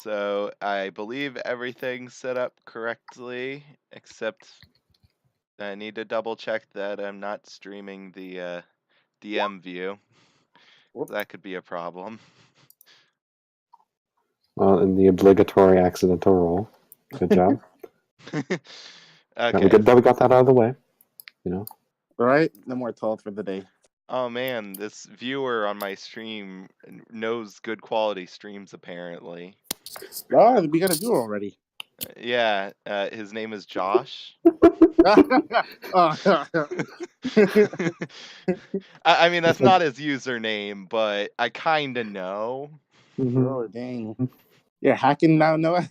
So I believe everything's set up correctly, except I need to double check that I'm not streaming the DM view. Whoop. That could be a problem. Well, in the obligatory accidental roll. Good job. Okay. Now we got that out of the way. You know. All right, no more told for the day. Oh man, this viewer on my stream knows good quality streams apparently. Oh, we got a viewer already. Yeah, his name is Josh. Oh. I mean, that's not his username, but I kind of know. Oh, dang. Yeah, hacking now, Noah?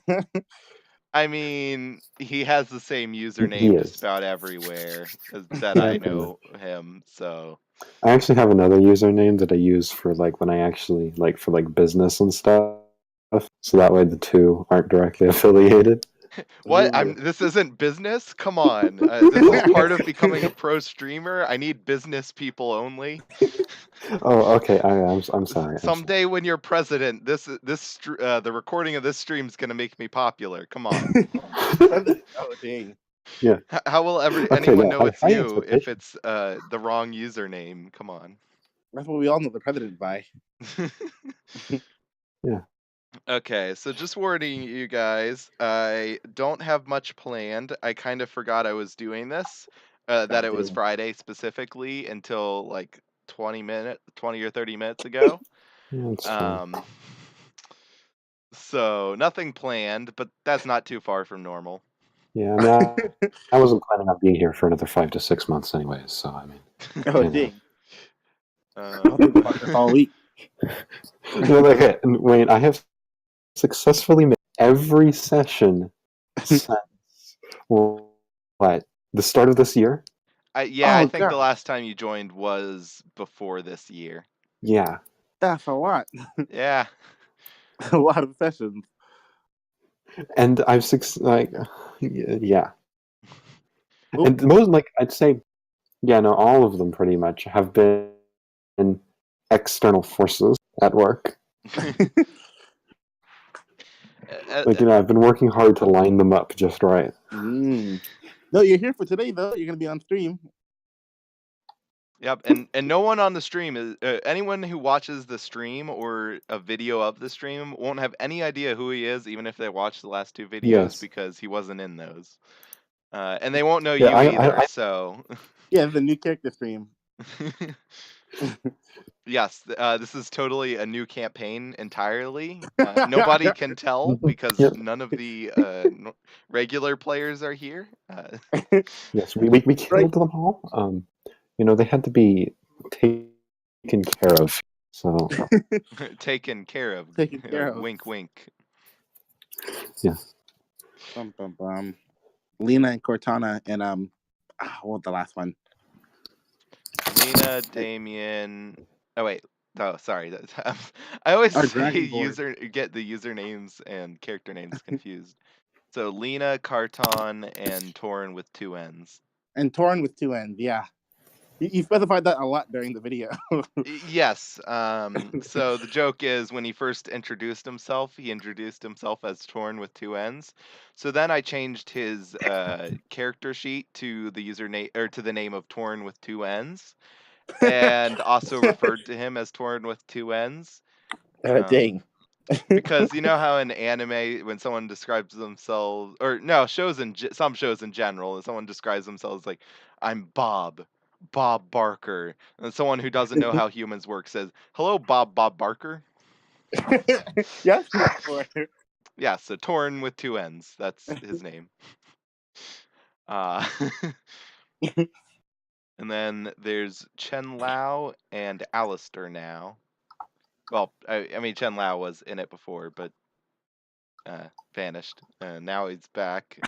I mean, he has the same He username is. just about everywhere that I know him, so. I actually have another username that I use for like when I actually like for like business and stuff. So that way the two aren't directly affiliated. What? This isn't business? Come on. This is part of becoming a pro streamer. I need business people only. Oh, okay. I'm sorry. Someday when you're president, the recording of this stream is gonna make me popular. Come on. Oh, dang. Yeah. How will anyone know it's you if it's the wrong username? Come on. That's what we all know the president by. Yeah. Okay, so just warning you guys, I don't have much planned. I kind of forgot I was doing this, that it was Friday specifically until like 20 or 30 minutes ago. So nothing planned, but that's not too far from normal. Yeah, I mean, I wasn't planning on being here for another 5 to 6 months anyways, so I mean. Oh, dang. I'll think about this all week. Okay, wait, I have successfully made every session since what? The start of this year? I think the last time you joined was before this year. Yeah. That's a lot. Yeah. A lot of sessions. And I've yeah. Ooh. And most, like, I'd say, all of them pretty much have been external forces at work. Like, I've been working hard to line them up just right. No, you're here for today, though. You're going to be on stream. Yep, and no one on the stream is anyone who watches the stream or a video of the stream won't have any idea who he is, even if they watch the last 2 videos, because he wasn't in those, and they won't know you either. So yeah, the new character stream. Yes, this is totally a new campaign entirely. Nobody can tell because none of the regular players are here. Yes, we killed them all. They had to be taken care of. So taken care of. Wink, wink. Yeah. Lena and Cortana and what was the last one? Lena, Damien. Oh wait. Oh, sorry. I always get the usernames and character names confused. So Lena, Carton, and Torn with 2 N's. And Torn with 2 N's, yeah. You specified that a lot during the video. Yes. So the joke is when he first introduced himself, he introduced himself as Torn with 2 N's. So then I changed his character sheet to the username or to the name of Torn with 2 N's, and also referred to him as Torn with 2 N's. Dang. Because you know how in anime when someone describes themselves, or no, some shows in general, someone describes themselves like, I'm Bob Barker, and someone who doesn't know how humans work says, hello, Bob Barker. Yes. Yeah, so Torn with 2 N's, that's his name. And then there's Chen Lao and Alistair now. Well, I mean, Chen Lao was in it before, but vanished. Now he's back.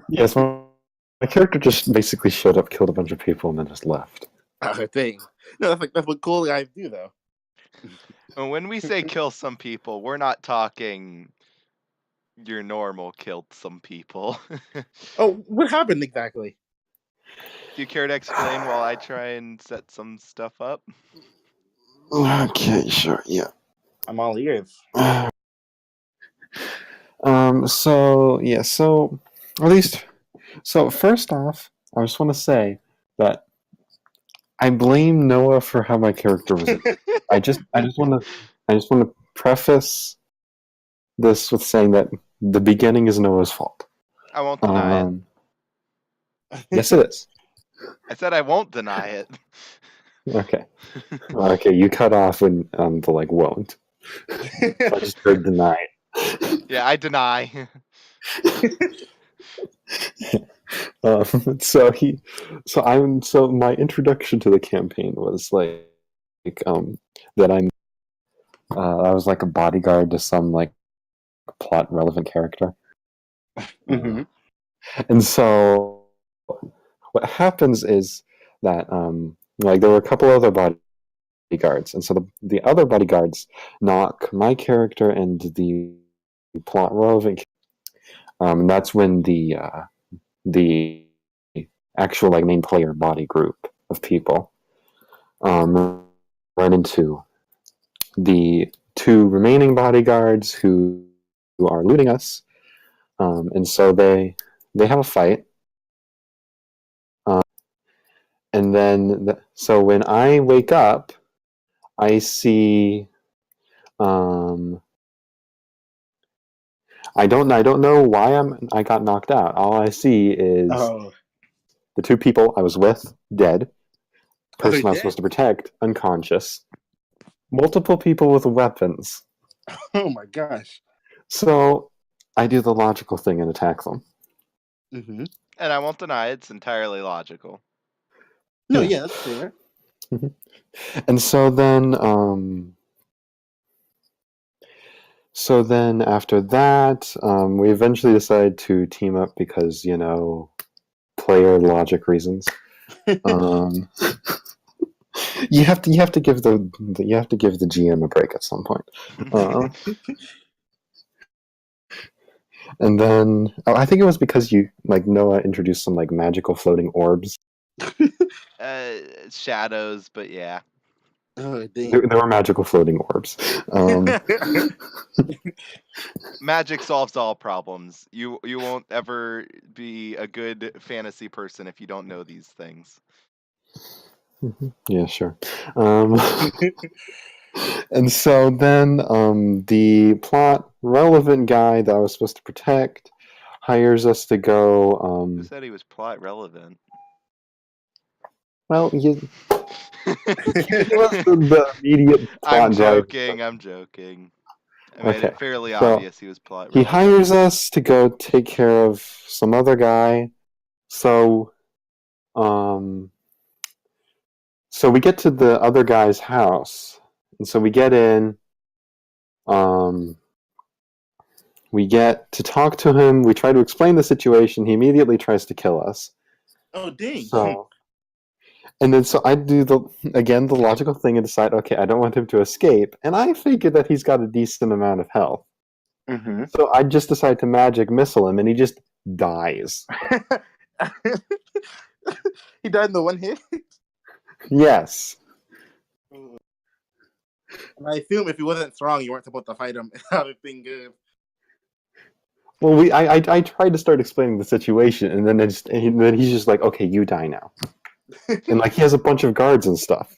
Yes, my character just basically showed up, killed a bunch of people, and then just left. Oh, dang. No, that's what cool guys do, though. And when we say kill some people, we're not talking your normal killed some people. Oh, what happened exactly? Do you care to explain while I try and set some stuff up? Okay, sure, yeah. I'm all ears. So yeah. So at least. So first off, I just want to say that I blame Noah for how my character was. I just want to preface this with saying that the beginning is Noah's fault. I won't deny it. Yes, it is. I said I won't deny it. Okay. Okay, you cut off when the like won't. I just heard deny. Yeah, I deny. So my introduction to the campaign was that I was like a bodyguard to some like plot relevant character. Mm-hmm. And so what happens is that like there were a couple other bodyguards, and so the other bodyguards knock my character and the plot relevant, and that's when the actual like main player body group of people run into the two remaining bodyguards who are looting us, and so they have a fight. And then, so when I wake up, I see. I don't know why I got knocked out. All I see is the two people I was with dead. Person I was supposed to protect unconscious. Multiple people with weapons. Oh my gosh. So I do the logical thing and attack them. Mm-hmm. And I won't deny it's entirely logical. No, yeah, that's fair. And so then, after that, we eventually decide to team up because player logic reasons. You have to give the GM a break at some point. And then I think it was because Noah introduced some like magical floating orbs. Shadows, but yeah. Oh, there were magical floating orbs. Magic solves all problems. You won't ever be a good fantasy person if you don't know these things. Yeah, sure. And so then the plot relevant guy that I was supposed to protect hires us to go. Who said he was plot relevant? Well, he was the immediate plot I'm driver. joking. I made it fairly So obvious he was plot relevant. He hires us to go take care of some other guy. So we get to the other guy's house, and so we get in. We get to talk to him. We try to explain the situation. He immediately tries to kill us. Oh, dang. And then I do the logical thing and decide, okay, I don't want him to escape. And I figure that he's got a decent amount of health. Mm-hmm. So I just decide to magic missile him, and he just dies. He died in the one hit? Yes. And I assume if he wasn't strong, you weren't supposed to fight him. That would have been good. Well, I tried to start explaining the situation, and then he's just like, okay, you die now. And he has a bunch of guards and stuff.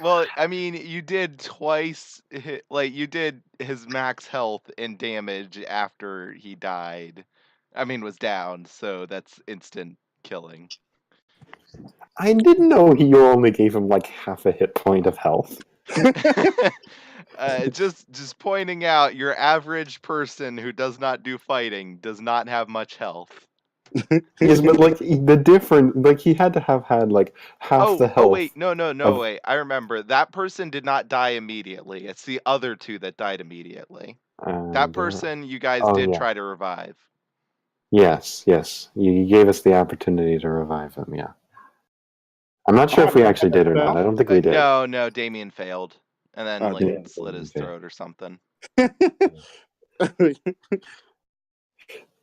Well, I mean, you did twice. You did his max health and damage after he died. I mean, was down, so that's instant killing. I didn't know you only gave him half a hit point of health. Just pointing out, your average person who does not do fighting does not have much health. Yes, but the different he had to have had half the health. Oh wait, no, wait. I remember that person did not die immediately. It's the other two that died immediately. That person you guys did try to revive. Yes. You gave us the opportunity to revive him, yeah. I'm not sure if we actually did or not. I don't think we did. No, Damien failed. And then slit his throat or something.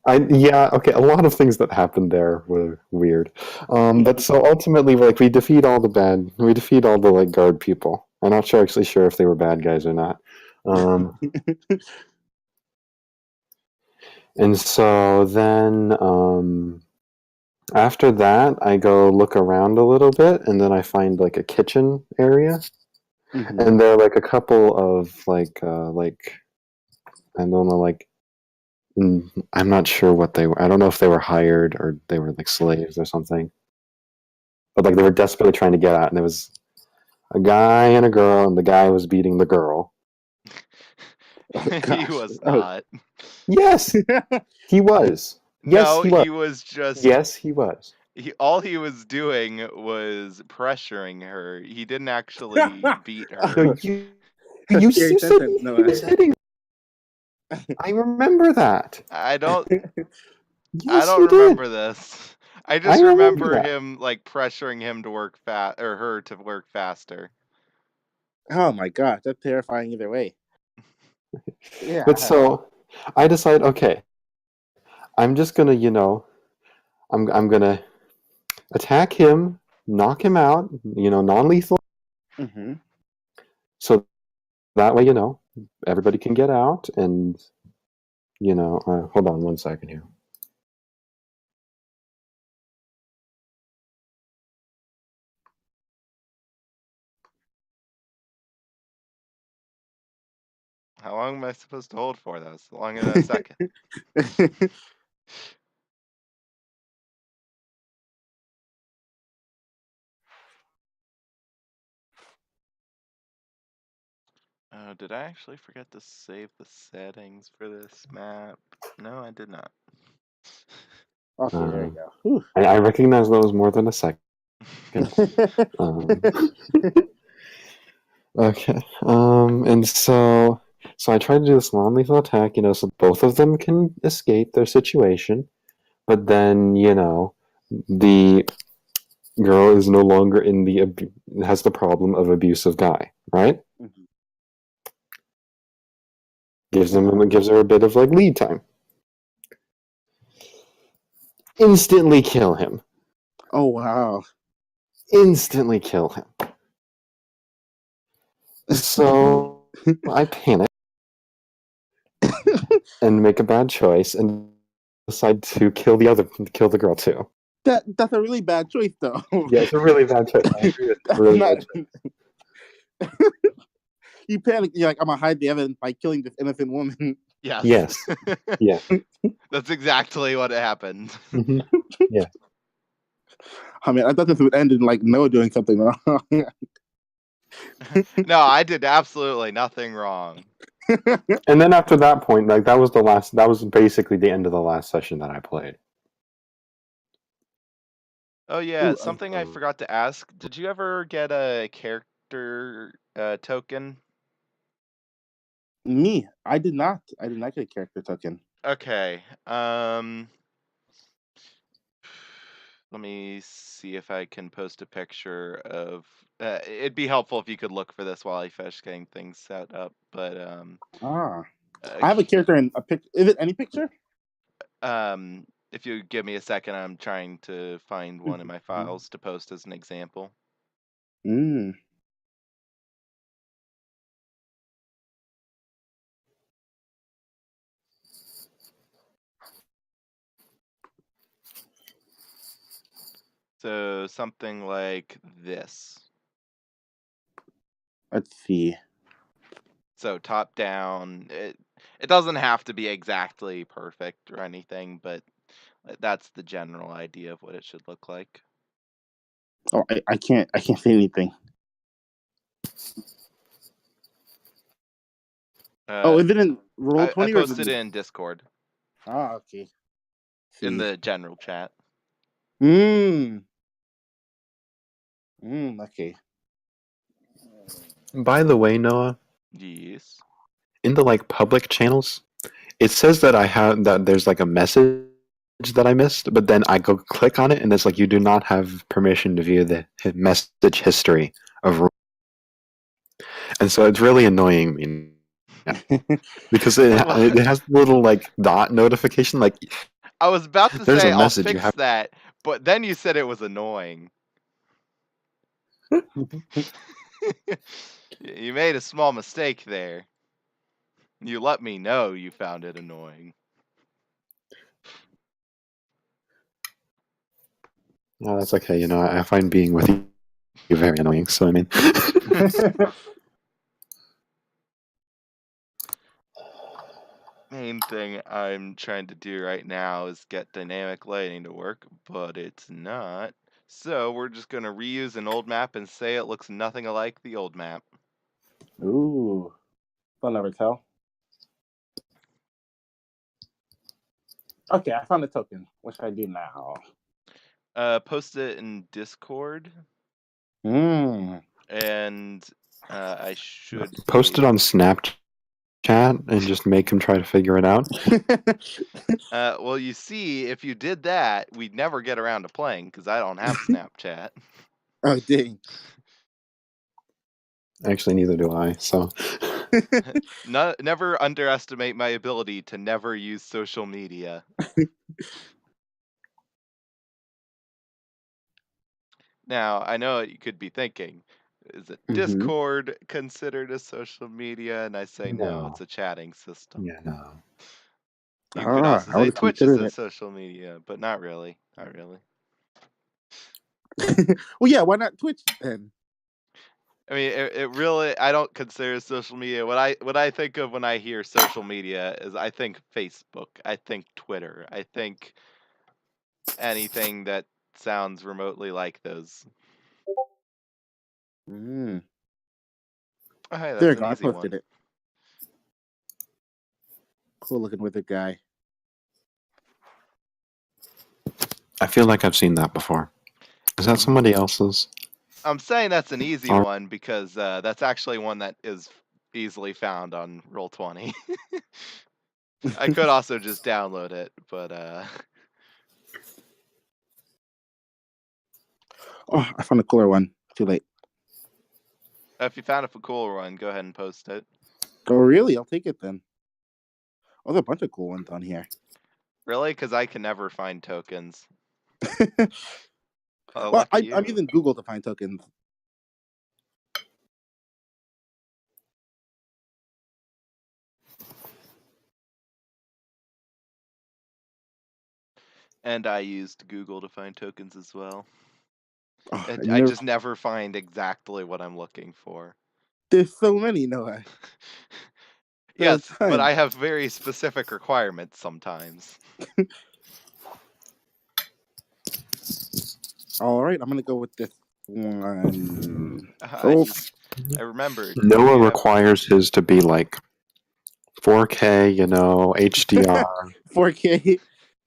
Okay, a lot of things that happened there were weird. But so ultimately, we defeat all the guard people. I'm not actually sure if they were bad guys or not. And so then after that, I go look around a little bit, and then I find like a kitchen area, Mhm. and there are like a couple of like I don't know, like I'm not sure what they were. I don't know if they were hired or they were like slaves or something. But like they were desperately trying to get out, and there was a guy and a girl, and the guy was beating the girl. He Gosh. was Oh. not. Yes, he was. Yes, No, he was. he was just. Yes, he was. All he was doing was pressuring her. He didn't actually beat her. No, you Scary you said sentence, he Noah. was hitting. I remember that. I don't Yes, you did. remember this. I just remember remember that. him like pressuring him to work fast or her to work faster. Oh my gosh, that's terrifying either way. Yeah. But so I decide, okay, I'm just gonna, I'm gonna attack him, knock him out, non-lethal, Mm-hmm. so that way, everybody can get out, and hold on one second here. How long am I supposed to hold for? That was longer than a second. Oh, did I actually forget to save the settings for this map? No, I did not. Okay, there you go. Whew. I recognize that was more than a second. Okay. And so I try to do this non-lethal attack, so both of them can escape their situation, but then, the girl is no longer has the problem of abusive guy, right? Mhm. Gives her a bit of like lead time. Instantly kill him. Oh wow. Instantly kill him. So I panic and make a bad choice and decide to kill the girl too. That's a really bad choice, though. Yeah, it's a really bad choice. I agree with That's really not. bad choice. You panic. You're like, I'm gonna hide the evidence by killing this innocent woman. Yes. Yes. Yeah. That's exactly what happened. Mm-hmm. Yeah. I mean, I thought this would end in like Noah doing something wrong. No, I did absolutely nothing wrong. And then after that point, like that was basically the end of the last session that I played. Oh yeah, Ooh, something I forgot to ask. Did you ever get a character token? Me, I did not. I did not get a character token. Okay. Let me see if I can post a picture of. It'd be helpful if you could look for this while I finish getting things set up. But I have a character in a picture. Is it any picture? if you give me a second, I'm trying to find one in my files to post as an example. Mm. So something like this. Let's see. So top down, it doesn't have to be exactly perfect or anything, but that's the general idea of what it should look like. Oh, I can't see anything. Oh, is it in roll I 20 or is posted it? it in Discord Okay. in See. the general chat. Okay. By the way, Noah, Yes. in the like public channels, it says that there's like a message that I missed, but then I go click on it and it's like you do not have permission to view the message history of, and so it's really annoying me because it has little like dot notification like I was about to there's say a I'll message you fix have. that, but then you said it was annoying. You made a small mistake there. You let me know you found it annoying. No, that's okay. I find being with you very annoying. So I mean, Main thing I'm trying to do right now is get dynamic lighting to work, but it's not. So we're just going to reuse an old map and say it looks nothing alike the old map. Ooh, I'll never tell. Okay, I found a token. What should I do now? Post it in Discord, Hmm. and I should post it on Snapchat and just make him try to figure it out. well, you see, if you did that, we'd never get around to playing because I don't have Snapchat. Oh, dang. Actually, neither do I. So Never underestimate my ability to never use social media. Now, I know what you could be thinking. Is it Discord considered a social media? And I say no, No. it's a chatting system. Yeah, no. You could also I say would have Twitch is considered a it. social media, but not really. Not really. Well, yeah, why not Twitch then? I mean, it really. I don't consider social media. What I think of when I hear social media is I think Facebook. I think Twitter. I think anything that sounds remotely like those. Mm. Oh, hey, There that's you an go. I easy posted one. it. Cool looking wizard guy. I feel like I've seen that before. Is that somebody else's? I'm saying that's an easy Or- one because that's actually one that is easily found on Roll20. I could also just download it, but Oh, I found a cooler one. Too late. if you found a cooler one, go ahead and post it. Oh, really? I'll take it then. Oh, there's a bunch of cool ones on here. Really? Because I can never find tokens. Oh, Well, lucky I'm you. using Google to find tokens. And I used Google to find tokens as well. Oh, And and you I never. just never find exactly what I'm looking for. There's so many, Noah. There are Yes, but tons. I have very specific requirements sometimes. All right, I'm gonna go with this one. I Oh, remembered. Noah You have requires his to be like 4K, HDR. 4K.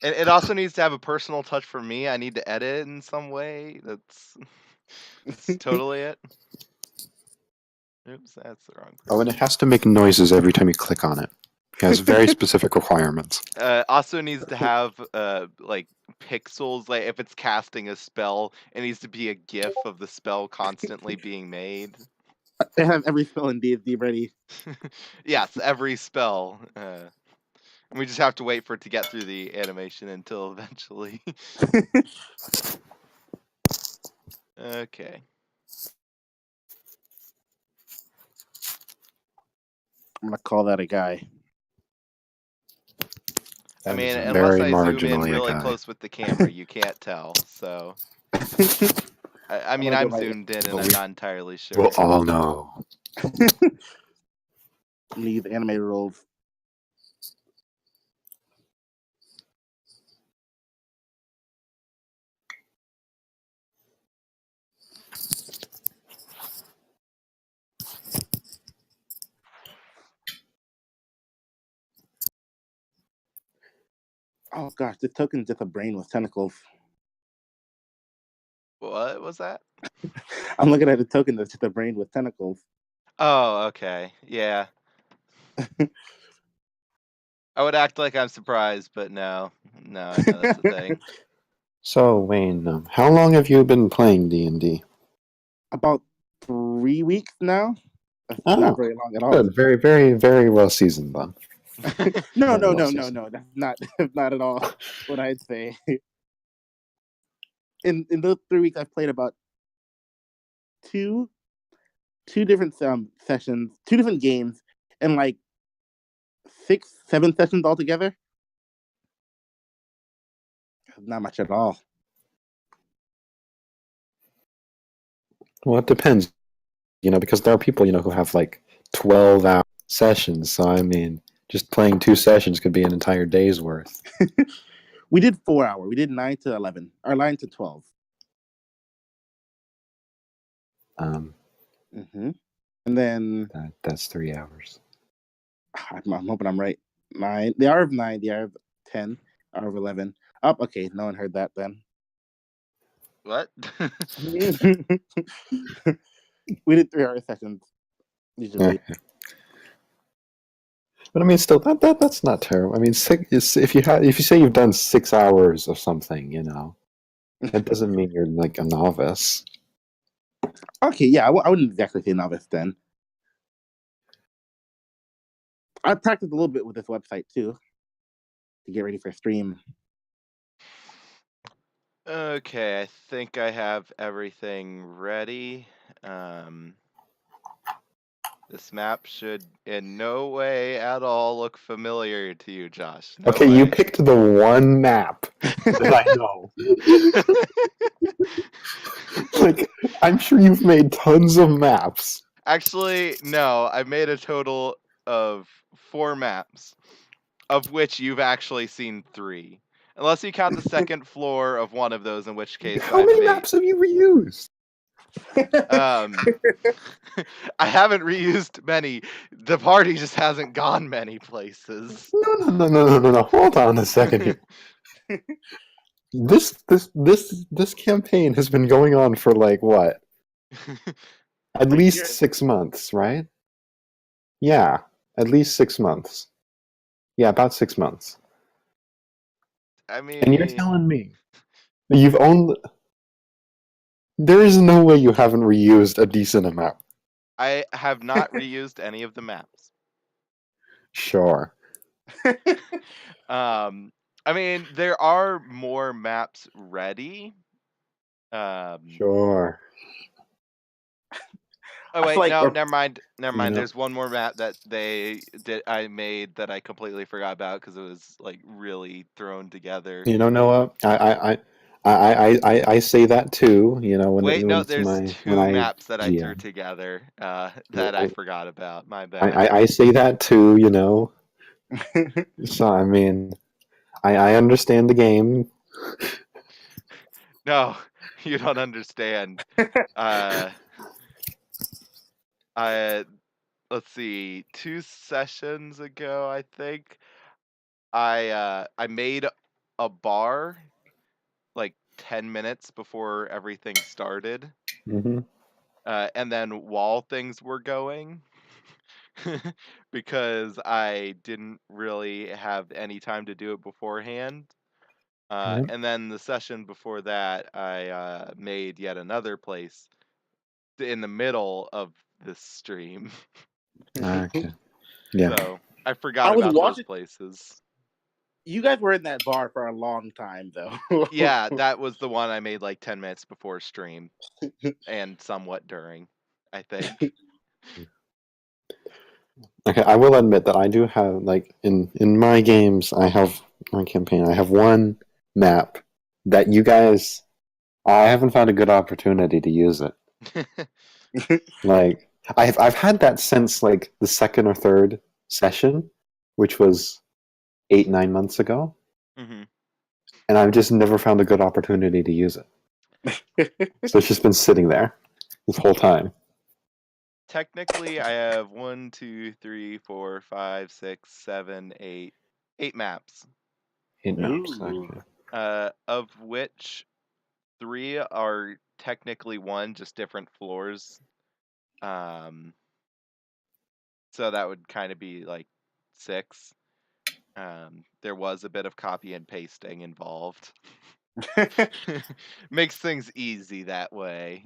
and it also needs to have a personal touch for me. I need to edit in some way. That's totally it. Oops, that's the wrong Oh, and person. it has to make noises every time you click on it. It has very specific requirements. Also needs to have like pixels. Like if it's casting a spell, it needs to be a GIF of the spell constantly being made. I have every spell in D&D ready. Yes, every spell. And we just have to wait for it to get through the animation until eventually. Okay. I'm gonna call that a guy. I That mean, is unless very I zoom in marginally a really guy. close with the camera, you can't tell. So, I mean, gonna I'm do my- zoomed in and But I'm we not entirely sure. will all know. I'm gonna use animated rolls. Oh gosh, this token's just a brain with tentacles. What was that? I'm looking at a token that's just a brain with tentacles. Oh, okay. Yeah. I would act like I'm surprised, but no. No, I know that's a thing. So, Wayne, how long have you been playing D&D? About 3 weeks now. That's Oh, not very long at all. good. Very, very, very well seasoned, then. No, Very no, well no, no, seasoned. no. That's not at all what I'd say. In those 3 weeks, I've played about two different sessions, two different games, and like 6, 7 sessions altogether. Not much at all. Well, it depends, because there are people, who have like 12-hour sessions. So, I mean, just playing 2 sessions could be an entire day's worth. We did 4 hour. We did 9 to 11 or 9 to 12. Mm-hmm. And then That's 3 hours. I'm hoping I'm right. 9. The hour of 9. The hour of 10. Hour of 11. Oh, okay. No one heard that then. What? We did 3 hour sessions usually. Okay. But I mean, still, that's not terrible. I mean, if you say you've done 6 hours of something, that doesn't mean you're like a novice. Okay, yeah, I wouldn't exactly say novice then. I practiced a little bit with this website too to get ready for stream. Okay, I think I have everything ready. This map should in no way at all look familiar to you, Josh. No Okay, you way. picked the one map that I know. Like, I'm sure you've made tons of maps. Actually, no. I made a total of 4 maps, of which you've actually seen 3. Unless you count the second floor of one of those, in which case How I've many made. maps have you reused? I haven't reused many. The party just hasn't gone many places. No. Hold on a second here. This campaign has been going on for like what? At least 6 months, right? Yeah, at least 6 months. Yeah, about 6 months. I And you're mean, telling me you've owned. There is no way you haven't reused a decent amount. I have not reused any of the maps. Sure. I mean, there are more maps ready. Sure. Oh wait, like no, we're- never mind. You know- There's one more map that I made that I completely forgot about because it was like really thrown together. You know, Noah, I say that too. When Wait, no, it's there's when 2 I maps that I threw GM. together that I forgot about. My bad. I say that too. So I mean, I understand the game. No, you don't understand. I let's see, 2 sessions ago, I think I made a bar like 10 minutes before everything started, Hmm. and then while things were going, because I didn't really have any time to do it beforehand. Yep. And then the session before that, I made yet another place in the middle of the stream. Okay. Yeah. So I I forgot was about those watching. places. You guys were in that bar for a long time, though. Yeah, that was the one I made like 10 minutes before stream and somewhat during, I think. Okay, I will admit that I do have like in my games, I have my campaign. I have one map that you guys. I haven't found a good opportunity to use it. Like I've had that since like the second or third session, which was 8-9 months ago, Hmm. and I've just never found a good opportunity to use it. So it's just been sitting there this whole time. Technically, I have 1, 2, 3, 4, 5, 6, 7, 8, 8 maps, 8 maps. Ooh. Okay. of which 3 are technically one, just different floors. Um, so that would kind of be like 6. There was a bit of copy and pasting involved. Makes things easy that way.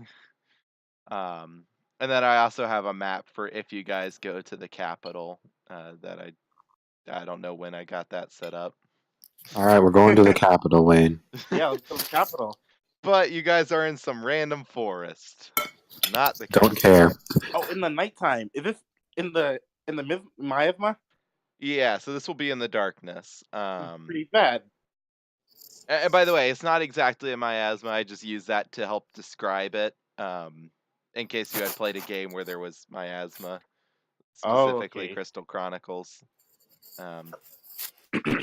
And then I also have a map for if you guys go to the capital. That I don't know when I got that set up. All right, we're going to the capital, Wayne. Yeah, let's go to the capital. But you guys are in some random forest, not the Don't capital. care. Oh, in the nighttime. Is this in the miasma? Yeah, so this will be in the darkness. Pretty bad. And by the way, it's not exactly a miasma. I just use that to help describe it. in case you had played a game where there was miasma, Oh, specifically okay. Crystal Chronicles,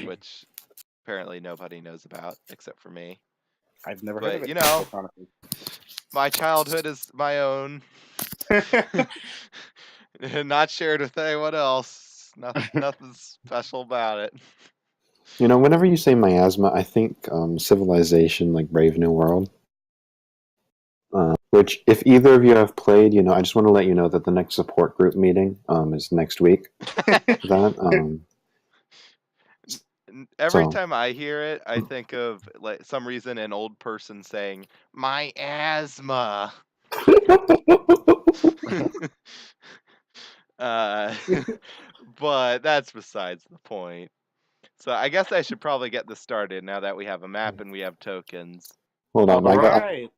which apparently nobody knows about except for me. I've never heard of But it. you know, my childhood is my own, not shared with anyone else. Nothing special about it. You know, whenever you say miasma, I think Civilization, like Brave New World. Which, if either of you have played, you know, I just want to let you know that the next support group meeting is next week. Every So time I hear it, I think of like some reason an old person saying my asthma. uh, but that's besides the point. So I guess I should probably get this started now that we have a map and we have tokens. hold on, All right.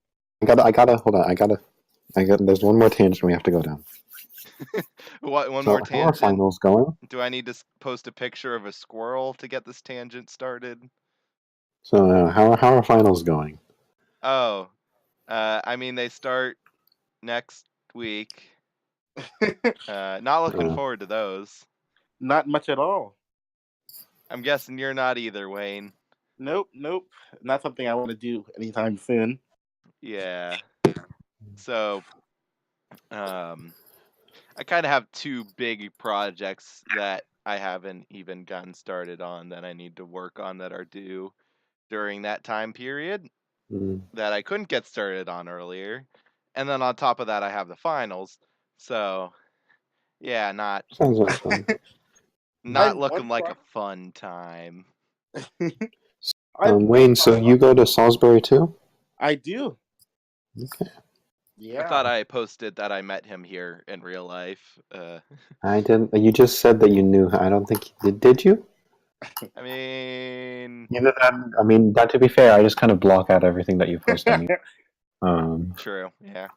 hold on, there's one more tangent we have to go down. One So more how are tangent? finals going? Do I need to post a picture of a squirrel to get this tangent started? So how are finals going? Oh, I mean they start next week. Not looking forward to those. Not much at all. I'm guessing you're not either, Wayne. Nope. Not something I want to do anytime soon. Yeah. So, I kind of have two big projects that I haven't even gotten started on that I need to work on that are due during that time period that I couldn't get started on earlier. And then on top of that, I have the finals. So, yeah, Sounds like fun. not looking like a fun time. Wayne, so you go to Salisbury too? I do. Okay. Yeah. I thought I posted that I met him here in real life. I didn't. You just said that you knew. I don't think you did. Did you? I mean, I mean, that to be fair, I just kind of block out everything that you post anyway. True. Yeah.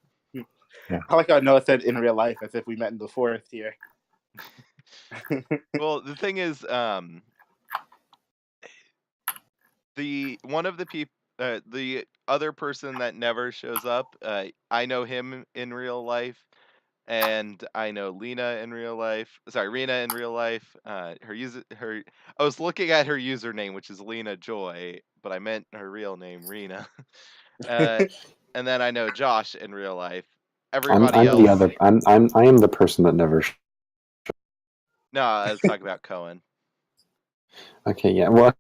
Yeah. I like how Noah said in real life as if we met in the forest here. Well, the thing is, the other person that never shows up, I know him in real life, and I know Lena in real life. Sorry, Rena in real life. I was looking at her username, which is Lena Joy, but I meant her real name, Rena. And then I know Josh in real life. Everybody I'm else. the other. I am the person that never. No, I was talking about Cohen. Okay. Yeah. Well,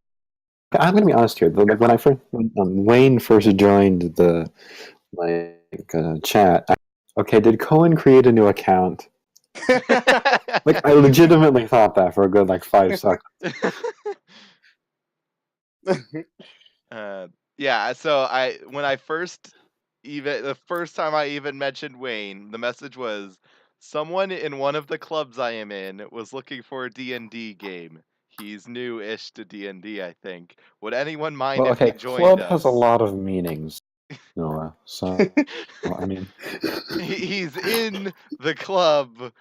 I'm gonna be honest here. Like when Wayne first joined the chat. Okay, did Cohen create a new account? Like I legitimately thought that for a good 5 seconds. Yeah, so the first time I even mentioned Wayne, the message was someone in one of the clubs I am in was looking for a D&D game. He's new-ish to D&D, I think. Would anyone mind Well, if he okay, joined club us? has a lot of meanings, Noah. So, I mean, he's in the club.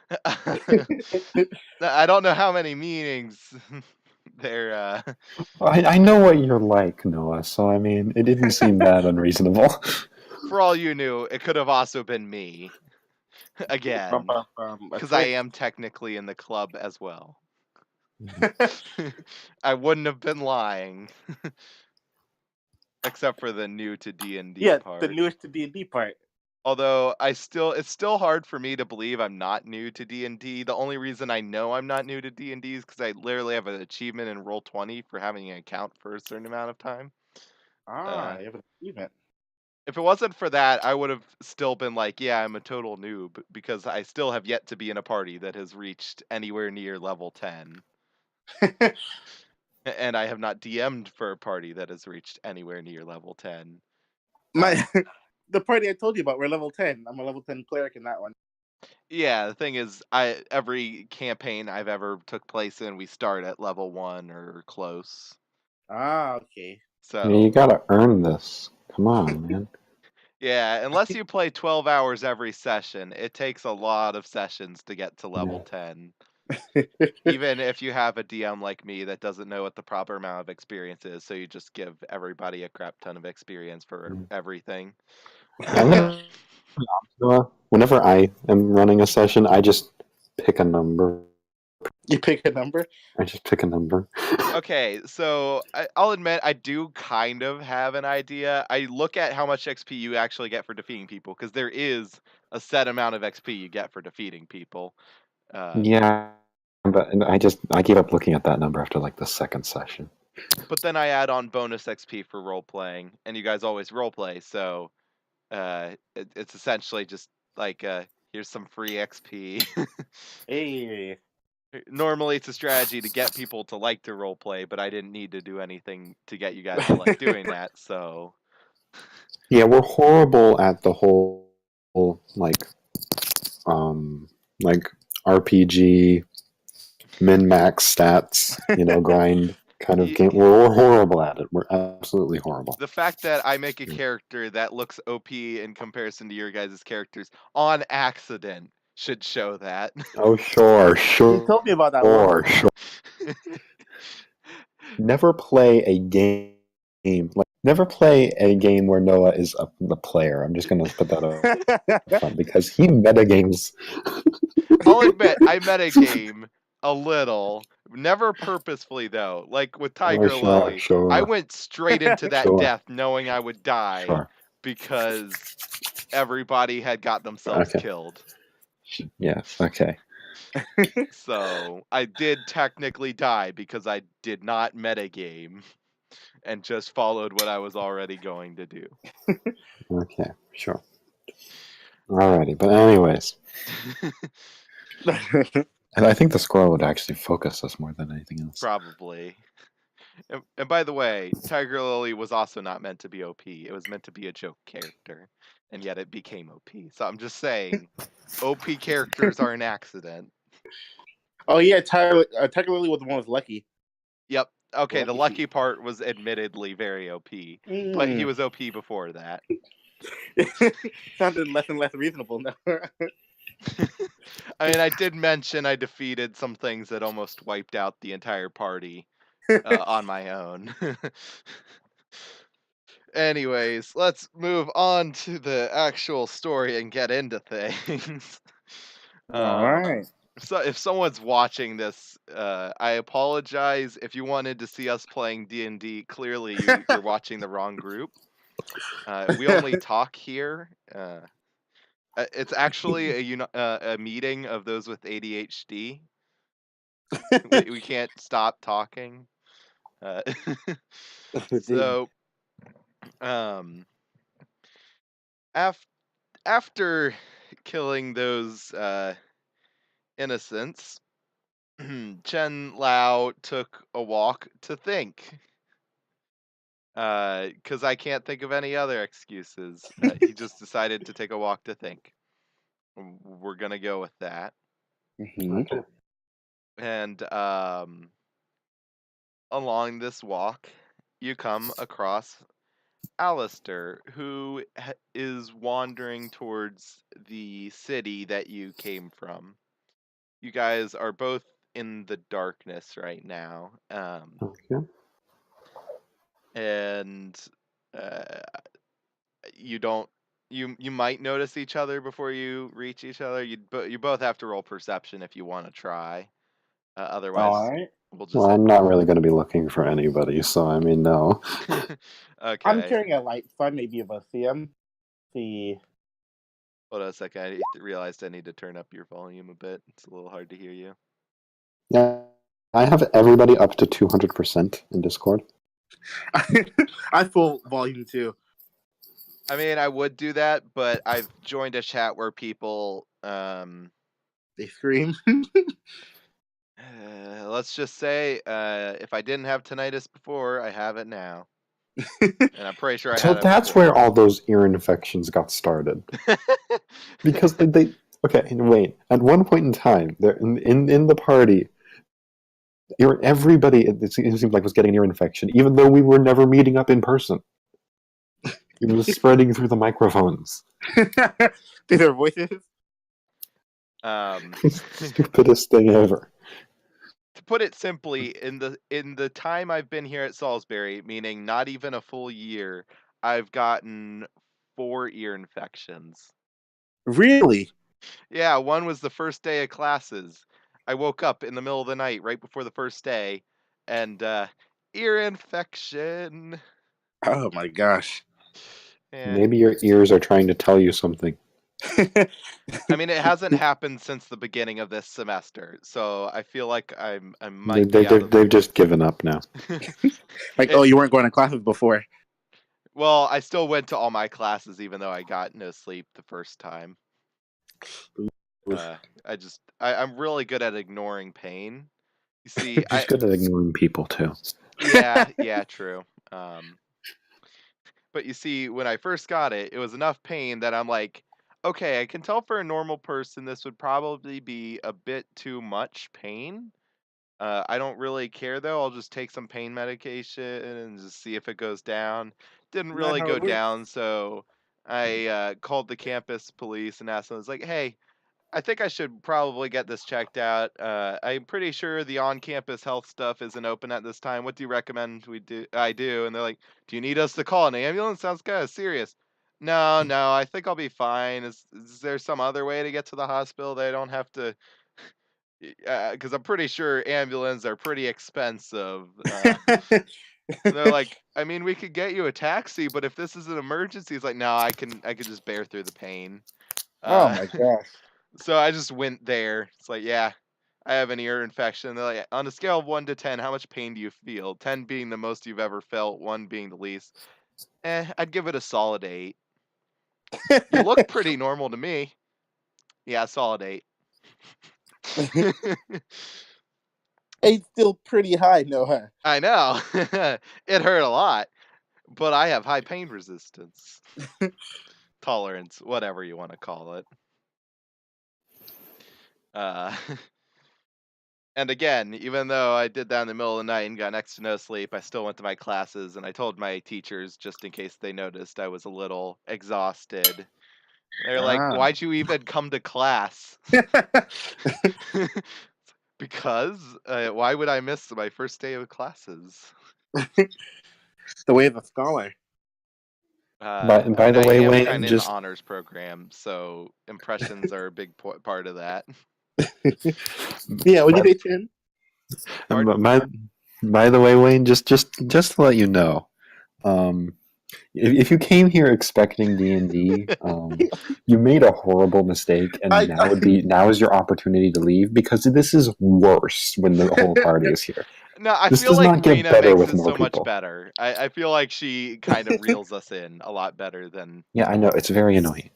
I don't know how many meanings there. I know what you're like, Noah. So I mean, it didn't seem that unreasonable. For all you knew, it could have also been me. Again. Because I am technically in the club as well. I wouldn't have been lying. Except for the new to D&D part. The newest to D&D part. Although it's still hard for me to believe I'm not new to D&D. The only reason I know I'm not new to D&D is because I literally have an achievement in Roll20 for having an account for a certain amount of time. You have an achievement. If it wasn't for that, I would have still been like, yeah, I'm a total noob, because I still have yet to be in a party that has reached anywhere near level 10. And I have not DM'd for a party that has reached anywhere near level 10. The party I told you about, we're level 10. I'm a level 10 cleric in that one. Yeah, the thing is, every campaign I've ever took place in, we start at level 1 or close. Okay. So you gotta earn this. Come on, man. Yeah, unless you play 12 hours every session, it takes a lot of sessions to get to level 10. Even if you have a DM like me that doesn't know what the proper amount of experience is, so you just give everybody a crap ton of experience for everything. Noah, whenever I am running a session, I just pick a number. You pick a number. I just pick a number. Okay, so I'll admit I do kind of have an idea. I look at how much XP you actually get for defeating people, because there is a set amount of XP you get for defeating people. Yeah, but I gave up looking at that number after like the second session. But then I add on bonus XP for role playing, and you guys always role play, so it's essentially just like here's some free XP. Hey. Normally it's a strategy to get people to like to role play, but I didn't need to do anything to get you guys to like doing that, so Yeah, we're horrible at the whole like RPG min-max stats, grind kind of game. We're horrible at it. We're absolutely horrible. The fact that I make a character that looks OP in comparison to your guys' characters on accident should show that. Oh, sure. You told me about that one. Sure. Never play a game. Never play a game where Noah is the player. I'm just going to put that up because he metagames. I'll admit, I metagame a little. Never purposefully, though. Like with Tiger Lily, Sure. I went straight into that death knowing I would die because everybody had got themselves killed. Yes, okay. So I did technically die because I did not metagame and just followed what I was already going to do. Okay, sure. Alrighty, but anyways. And I think the squirrel would actually focus us more than anything else. Probably. And by the way, Tiger Lily was also not meant to be OP. It was meant to be a joke character, and yet it became OP. So I'm just saying, OP characters are an accident. Oh yeah, Tiger Lily was the one who was lucky. Yep. Okay, the lucky part was admittedly very OP, but he was OP before that. Sounded less and less reasonable now. I mean, I did mention I defeated some things that almost wiped out the entire party on my own. Anyways, let's move on to the actual story and get into things. All right. So if someone's watching this, I apologize. If you wanted to see us playing D&D, clearly you're watching the wrong group. We only talk here. It's actually a meeting of those with ADHD. We can't stop talking. So, after killing those innocents, Chen Lao took a walk to think. Because I can't think of any other excuses. He just decided to take a walk to think. We're gonna go with that. Okay. And along this walk, you come across Alistair, who is wandering towards the city that you came from. You guys are both in the darkness right now. Okay. And you might notice each other before you reach each other. You both have to roll perception if you want to try. Otherwise, all right. we'll just. Well, I'm not really going to be looking for anybody, so I mean, no. Okay. I'm carrying a light, so I may be able to see him. See. Hold on a second. I realized I need to turn up your volume a bit. It's a little hard to hear you. Yeah, I have everybody up to 200% in Discord. I full volume too. I mean, I would do that, but I've joined a chat where people they scream. Let's just say if I didn't have tinnitus before, I have it now. And I'm pretty sure I had it that's before. where all those ear infections got started. Because they okay, wait. At one point in time, there in the party, everybody it seemed like was getting an ear infection, even though we were never meeting up in person. It was spreading through the microphones. Through their voices. Stupidest thing ever. To put it simply, in the time I've been here at Salisbury, meaning not even a full year, I've gotten 4 ear infections. Really? Yeah, one was the first day of classes. I woke up in the middle of the night right before the first day, and ear infection. Oh my gosh. Yeah. Maybe your ears are trying to tell you something. I mean, it hasn't happened since the beginning of this semester, so I feel like I They, might they, be out of the they've just woods. given up now. Like, It, oh, you weren't going to classes before. well, I still went to all my classes even though I got no sleep the first time. Oof. I'm really good at ignoring pain. You see, She's good at ignoring people too. yeah, true. Um, but you see, when I first got it, it was enough pain that I'm like, okay, I can tell for a normal person this would probably be a bit too much pain. I don't really care though. I'll just take some pain medication and just see if it goes down. Didn't Not really how go it works. down, so I called the campus police and asked them. I was like, "Hey, I think I should probably get this checked out. I'm pretty sure the on-campus health stuff isn't open at this time. What do you recommend we do? I do." And they're like, "Do you need us to call an ambulance? Sounds kind of serious." No, no, I think I'll be fine. Is there some other way to get to the hospital that I don't have to? Because I'm pretty sure ambulances are pretty expensive. And they're like, I mean, we could get you a taxi, but if this is an emergency, it's like, no, I can just bear through the pain. Oh Uh, my gosh. so I just went there. It's like, yeah, I have an ear infection. They're like, on a scale of 1 to 10, how much pain do you feel? 10 being the most you've ever felt, 1 being the least. I'd give it a solid 8. You look pretty normal to me. Yeah, solid 8. Eight's still pretty high, no, huh? I know. It hurt a lot, but I have high pain resistance, tolerance, whatever you want to call it. Uh, and again, even though I did that in the middle of the night and got next to no sleep, I still went to my classes and I told my teachers just in case they noticed I was a little exhausted. They're like, Ah. "Why'd you even come to class?" Because why would I miss my first day of classes? The way of the scholar. By the I way, am Wayne, kind of in the just honors program, so impressions are a big part of that. Yeah, what did you say, Chin? Pardon? by the way, Wayne, just to let you know, if you came here expecting D&D, you made a horrible mistake, and now is your opportunity to leave because this is worse when the whole party is here. No, I This feel does like not get Rena better makes with it more so much people. better. I feel like she kind of reels us in a lot better than. Yeah, I know, it's very annoying.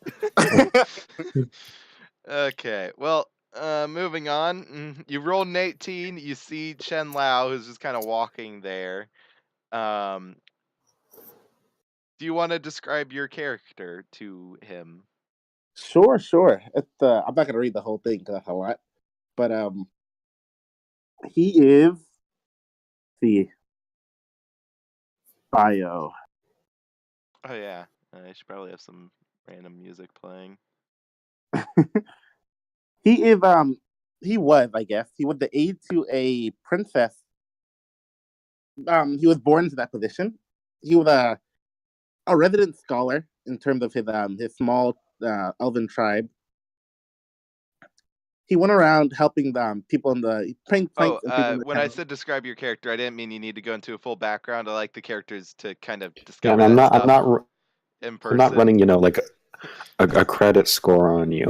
Okay, well, moving on. You rolled an 18. You see Chen Lao, who's just kind of walking there. Um, do you want to describe your character to him? Sure, sure. I'm not gonna read the whole thing because that's a lot. But he is the bio. Oh yeah, I should probably have some random music playing. He is he was, I guess, he was the aide to a princess. He was born into that position. He was a resident scholar in terms of his small elven tribe. He went around helping people in the prank Oh, pranks and people in the when I town. said describe your character, I didn't mean you need to go into a full background. I like the characters to kind of Yeah, discover and that I'm stuff not in I'm not person. running, like a credit score on you.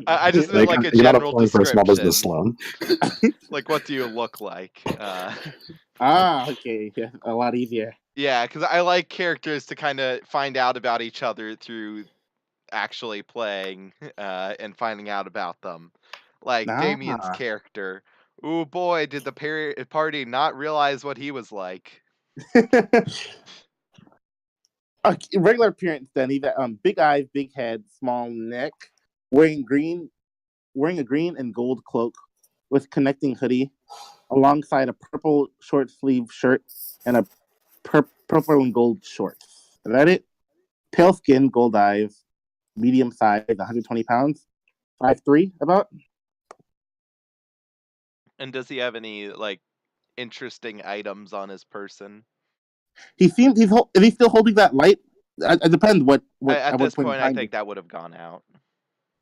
I just meant like a you're not general applying for a small business description. loan. Like, what do you look like? Okay, yeah, a lot easier. Yeah, because I like characters to kind of find out about each other through actually playing and finding out about them. Like Damien's Ah. character. Oh boy, did the party not realize what he was like. Regular appearance then. He's big eyes, big head, small neck, wearing a green and gold cloak with connecting hoodie, alongside a purple short sleeve shirt and a purple and gold shorts. Is that it? Pale skin, gold eyes, medium size, 120 pounds, 5'3" about. And does he have any like interesting items on his person? He seems is he still holding that light? It depends what At at what this point in point, I time. think that would have gone out.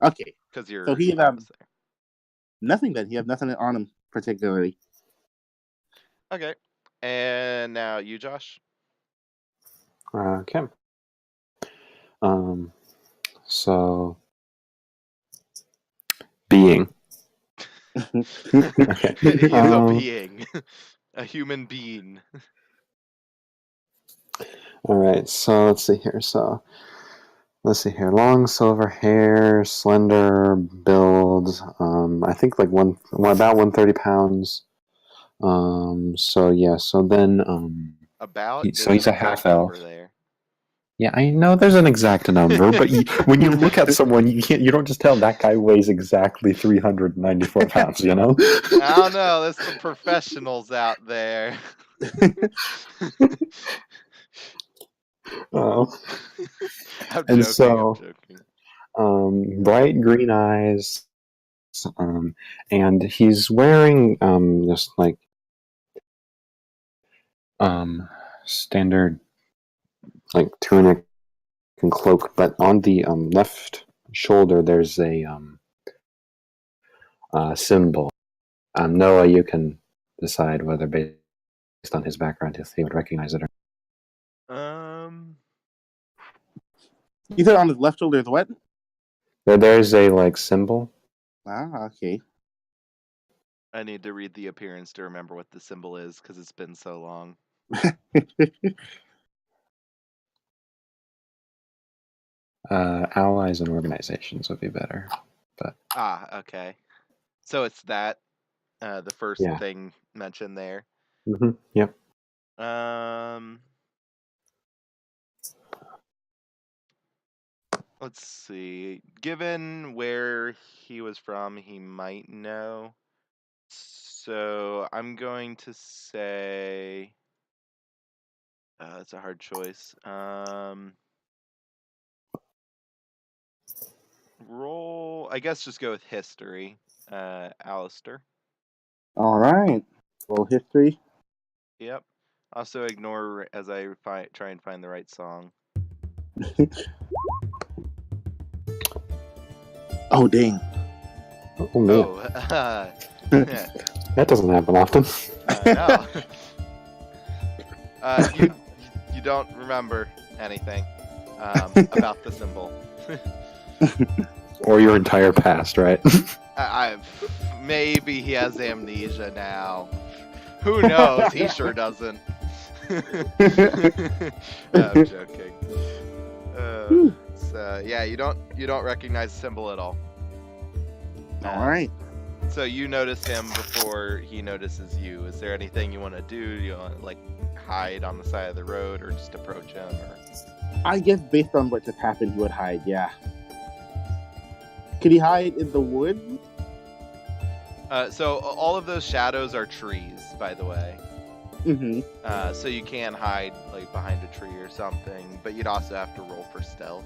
Okay. Because your So he hat was there. nothing then. He had nothing on him particularly. Okay. And now you, Josh. Okay. So being. Okay. He's a being. A human being. All right. So let's see here. Long silver hair, slender build. I think like about 130 pounds. So yeah. So then About so there's he's an a half exact elf. number there. Yeah, I know there's an exact number, but when you look at someone, you don't just tell that guy weighs exactly 394 pounds. You know. I don't know. There's some professionals out there. Oh. I'm And joking. so, I'm joking. bright green eyes, and he's wearing just like standard like tunic and cloak, but on the left shoulder there's a symbol. Noah, you can decide whether based on his background if he would recognize it or. You said on his left shoulder is what? There's a like symbol. Ah, okay. I need to read the appearance to remember what the symbol is because it's been so long. Allies and organizations would be better, but okay. So it's that the first thing mentioned there. Mm-hmm. Yep. Let's see. Given where he was from, he might know. So I'm going to say it's a hard choice. Roll. I guess just go with history. Alistair. All right. Roll history. Yep. Also ignore as I try and find the right song. Oh dang. Oh man. Yeah. That doesn't happen often. No. You don't remember anything about the symbol. Or your entire past, right? Maybe he has amnesia now. Who knows? He sure doesn't. I'm joking. So yeah, you don't recognize the symbol at all. All right. So you notice him before he notices you. Is there anything you want to do? Do you want to like hide on the side of the road, or just approach him? Or I guess based on what just happened, he would hide. Yeah. Could he hide in the woods? So all of those shadows are trees, by the way. Mm-hmm. So you can hide like behind a tree or something, but you'd also have to roll for stealth.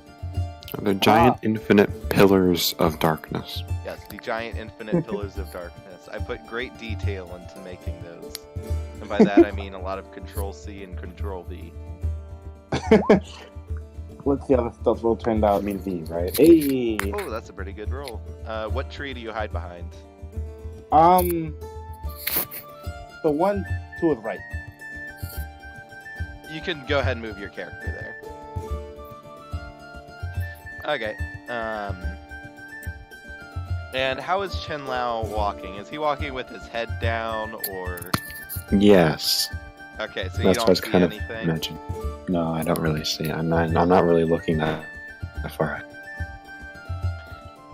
The giant infinite pillars of darkness. Yes, the giant infinite pillars of darkness. I put great detail into making those. And by that I mean a lot of Control-C and Control-V. Let's see how the stealth roll turned out. I mean V, right? Hey. Oh, that's a pretty good roll. What tree do you hide behind? The one to his right. You can go ahead and move your character there. Okay. And how is Chen Lao walking? Is he walking with his head down, or? Yes. Okay, so That's you what I don't was see kind of anything. imagining. No, I don't really see. I'm not really looking that far ahead.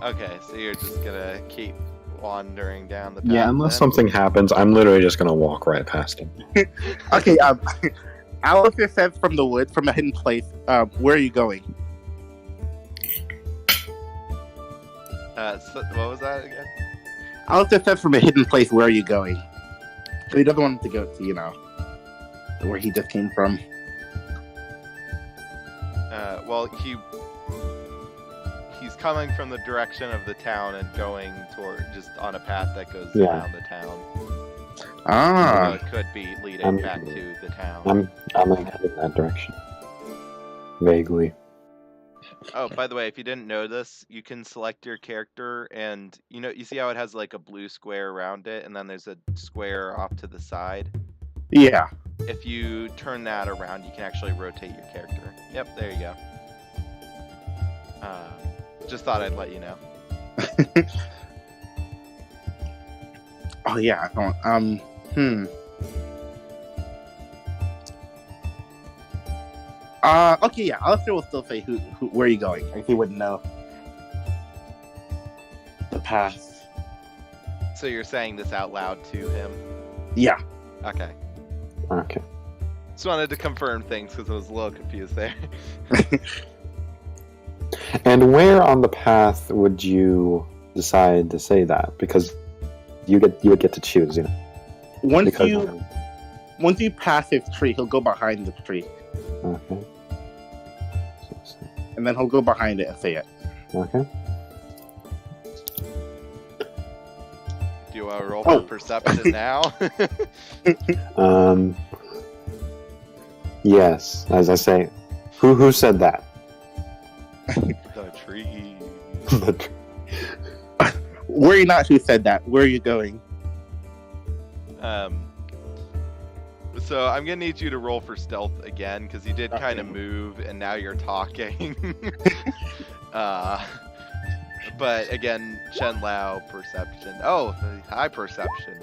Okay, so you're just gonna keep wandering down the path. Yeah, unless then? something happens, I'm literally just gonna walk right past him. Okay. Alistair says from the woods, from a hidden place. Where are you going? So what was that again? Alistair says from a hidden place. Where are you going? So he doesn't want to go to where he just came from. Well, he's coming from the direction of the town and going toward just on a path that goes around the town. Ah. So it could be leading back to the town. I'm like heading that direction. Vaguely. Oh, by the way, if you didn't know this, you can select your character, and you see how it has like a blue square around it, and then there's a square off to the side. Yeah. If you turn that around, you can actually rotate your character. Yep, there you go. Just thought I'd let you know. Oh yeah. Okay, yeah. Alistair will still say where are you going? Like he wouldn't know the path. So you're saying this out loud to him? Yeah. Okay. Okay. Just wanted to confirm things because I was a little confused there. And where on the path would you decide to say that? Because you would get to choose, Once Because- you pass his tree, he'll go behind the tree, Okay. and then he'll go behind it and say it. Okay. Do you want to roll for perception now? Yes. As I say, who said that? The tree. Worry not who said that. Where are you going? So I'm gonna need you to roll for stealth again because you did kind of Okay. move and now you're talking. But again, Chen Lao perception. Oh, high perception.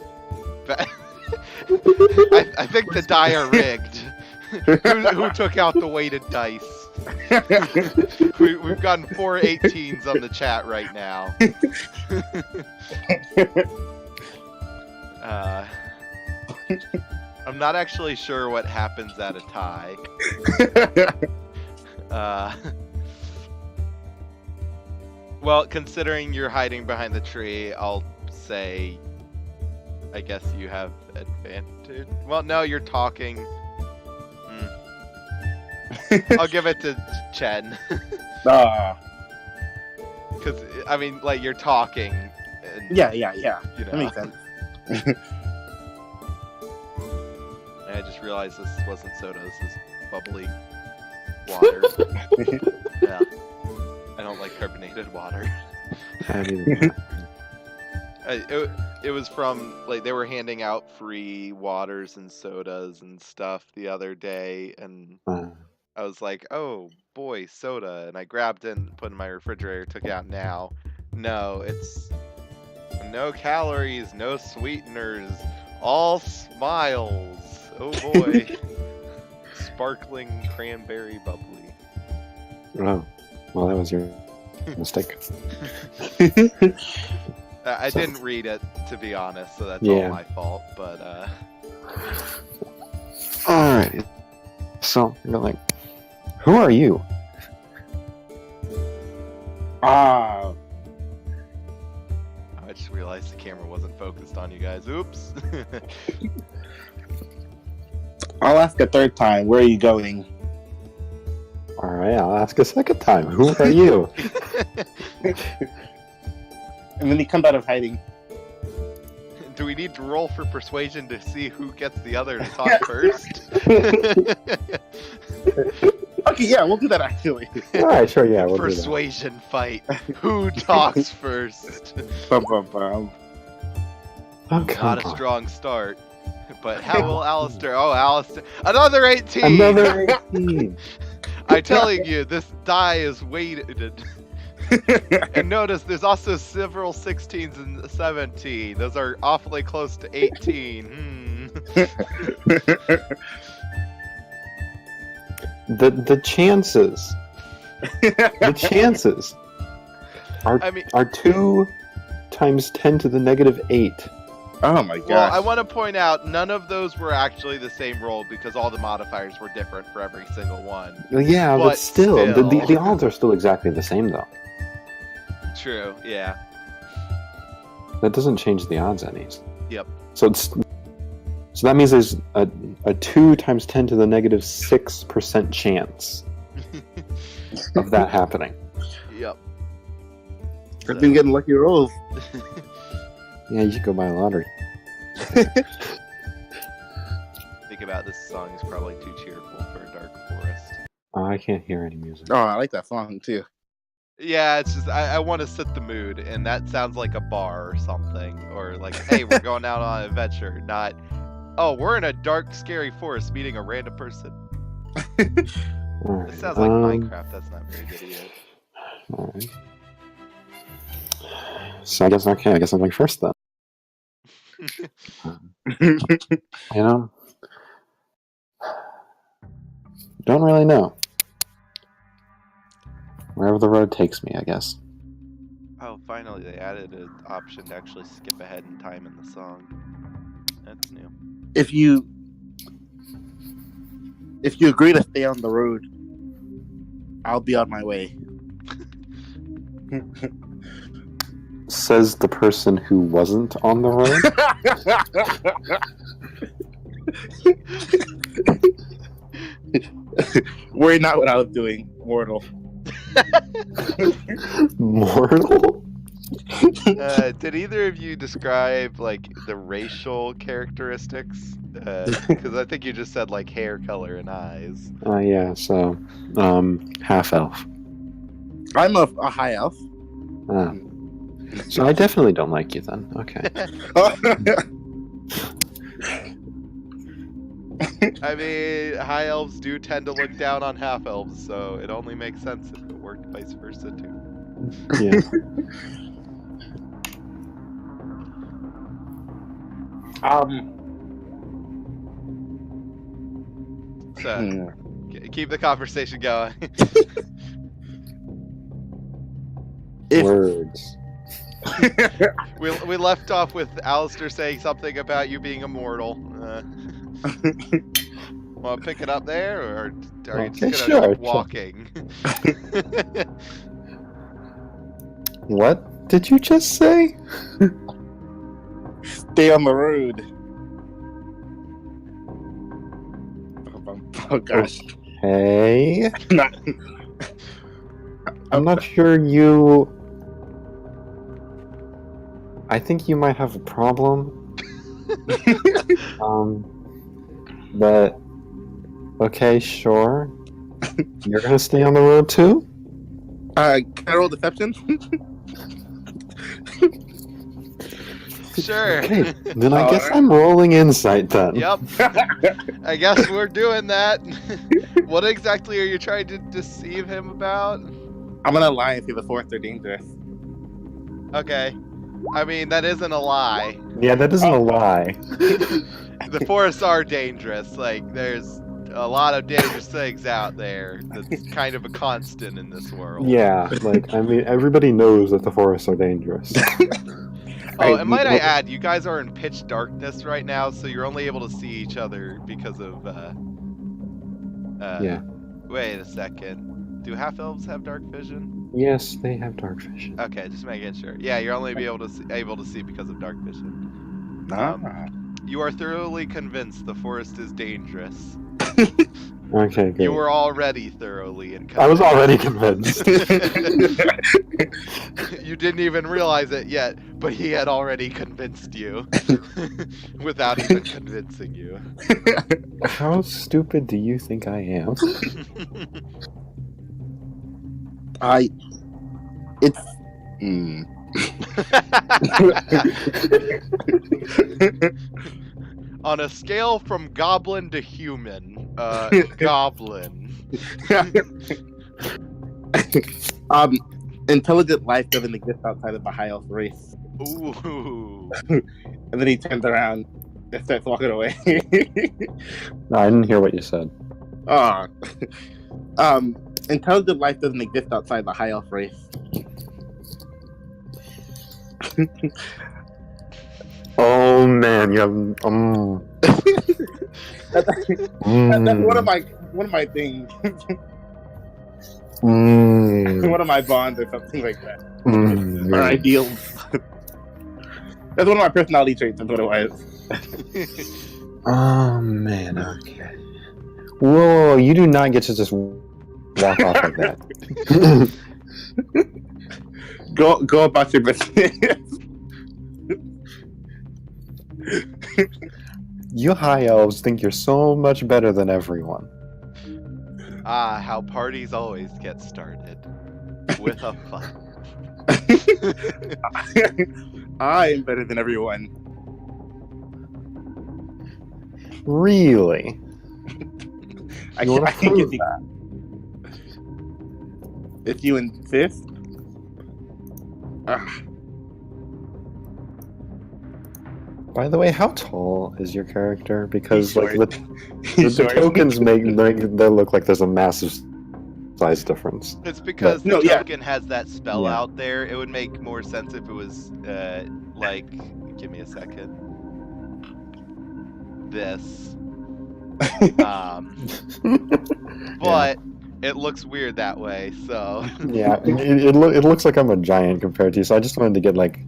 I think the die are rigged. Who took out the weighted dice? We've gotten 4 18s on the chat right now. I'm not actually sure what happens at a tie. Well, considering you're hiding behind the tree, I'll say, I guess you have advantage. Well, no, you're talking. I'll give it to Chen. Because, I mean, like, you're talking. And, Yeah. You know. That makes sense. I just realized this wasn't soda, this is bubbly water. Yeah. I don't like carbonated water. It was from, like, they were handing out free waters and sodas and stuff the other day, and I was like, oh boy, soda, and I grabbed it and put it in my refrigerator, took it out now. No, it's no calories, no sweeteners, all smiles. Oh boy. Sparkling cranberry bubbly. Oh, well, that was your mistake. I didn't read it, to be honest, so that's Yeah. all my fault, but Alright. So, you're like, who are you? Ah. I just realized the camera wasn't focused on you guys. Oops. I'll ask a third time. Where are you going? Alright, I'll ask a second time. Who are you? And then he comes out of hiding. Do we need to roll for persuasion to see who gets the other to talk first? Okay, yeah, we'll do that actually. Alright, sure, yeah, we'll do that. Persuasion fight. Who talks first? Bum, bum, bum. Oh, come Not a on. strong start. But how will Alistair? Oh, Alistair. Another 18! Another 18! I'm telling you, this die is weighted. And notice there's also several 16s and 17. Those are awfully close to 18. The chances are, I mean- are 2 times 10 to the negative 8. Oh my gosh. Well, I want to point out none of those were actually the same roll because all the modifiers were different for every single one. Well, yeah, but But still, The, still. the odds are still exactly the same, though. True, yeah. That doesn't change the odds any. Yep. So that means there's a 2 times 10 to the negative 6% chance of that happening. Yep. I've been getting lucky rolls. Yeah, you should go buy a lottery. Think about this song is probably too cheerful for a dark forest. Oh, I can't hear any music. Oh, I like that song too. Yeah, it's just I want to set the mood, and that sounds like a bar or something, or like, hey, we're going out on an adventure. Not, oh, we're in a dark, scary forest meeting a random person. Alright, This sounds like Minecraft. That's not very good either. Alright. So I guess I'm going first then. You know, don't really know. Wherever the road takes me, I guess. Oh, finally, they added an option to actually skip ahead in time in the song. That's new. If you agree to stay on the road, I'll be on my way. Says the person who wasn't on the road. Worry not what I was doing, mortal. Mortal? Did either of you describe like the racial characteristics? Because I think you just said like hair color and eyes. Yeah, so, half elf. I'm a high elf. So I definitely don't like you then. Okay. I mean, high elves do tend to look down on half elves, so it only makes sense if it worked vice versa too. Yeah. So keep the conversation going. Words. we left off with Alistair saying something about you being immortal. Want to pick it up there, or are you just gonna keep walking? What did you just say? Stay on the road. Oh gosh. Hey. I'm not sure you... I think you might have a problem. But... Okay, sure. You're gonna stay on the road too? Can I roll deception? Sure. Okay, then I guess I'm rolling insight then. Yep. I guess we're doing that. What exactly are you trying to deceive him about? I'm gonna lie and say the forests are dangerous. Okay. I mean, that isn't a lie. Yeah, that isn't a lie. The forests are dangerous. Like, there's a lot of dangerous things out there. That's kind of a constant in this world. Yeah, like, I mean, everybody knows that the forests are dangerous. Oh, and might I add, you guys are in pitch darkness right now, so you're only able to see each other because of, yeah. Wait a second. Do half-elves have dark vision? Yes, they have dark vision. Okay, just making sure. Yeah, you're only able to see because of dark vision. You are thoroughly convinced the forest is dangerous. Okay, good. You were already thoroughly convinced. I was already convinced. You didn't even realize it yet, but he had already convinced you without even convincing you. How stupid do you think I am? It's On a scale from goblin to human, goblin. Intelligent life doesn't exist outside of the high elf race. Ooh. And then he turns around and starts walking away. No, I didn't hear what you said. Intelligent life doesn't exist outside the high elf race. Oh man, you have That's one of my things. One of my bonds or something like that. Or ideals. That's one of my personality traits. That's what it was. Oh man, okay. Whoa, you do not get to just walk off like that. Go about your business. You high elves think you're so much better than everyone. Ah, how parties always get started. with a fight. I am better than everyone. Really? I You want to can't get prove that? if you in fifth. By the way, how tall is your character? Because He's like short. the He's short. tokens make they look like there's a massive size difference. It's because the No, yeah. token has that spell Yeah. out there. It would make more sense if it was like, give me a second. This. But it looks weird that way, so. Yeah, it looks like I'm a giant compared to you, so I just wanted to get like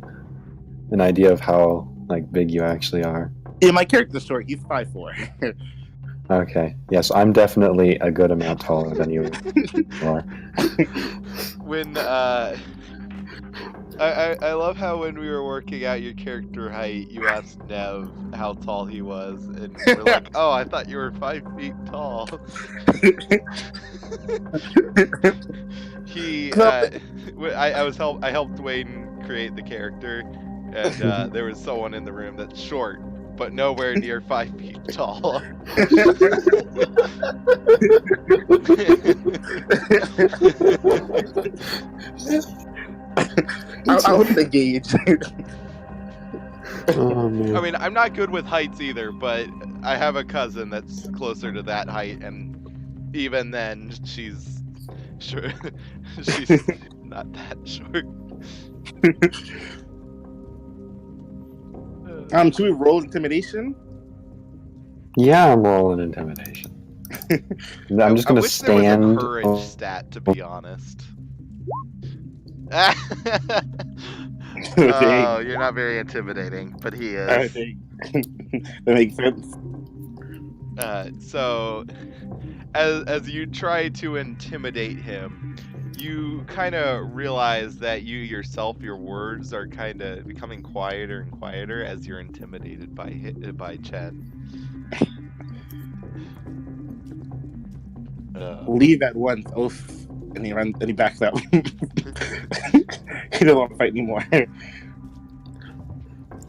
an idea of how like big you actually are. Yeah, my character's short. He's 5'4". Okay. Yes, I'm definitely a good amount taller than you are. When I love how when we were working out your character height, you asked Nev how tall he was, and we're like, "Oh, I thought you were 5 feet tall." I helped Wayne create the character, and there was someone in the room that's short, but nowhere near 5 feet tall. I want the gauge. Oh man. I mean, I'm not good with heights either, but I have a cousin that's closer to that height, and even then, she's sure she's not that short. Should we roll intimidation? Yeah, I'm rolling intimidation. I'm just gonna I wish stand. there was a courage stat, to be honest. Oh, you're not very intimidating, but he is. That makes sense. So, as you try to intimidate him, you kind of realize that you yourself, your words are kind of becoming quieter and quieter as you're intimidated by Chen. Leave at once. Oof. And he runs. And he backs up. He doesn't want to fight anymore.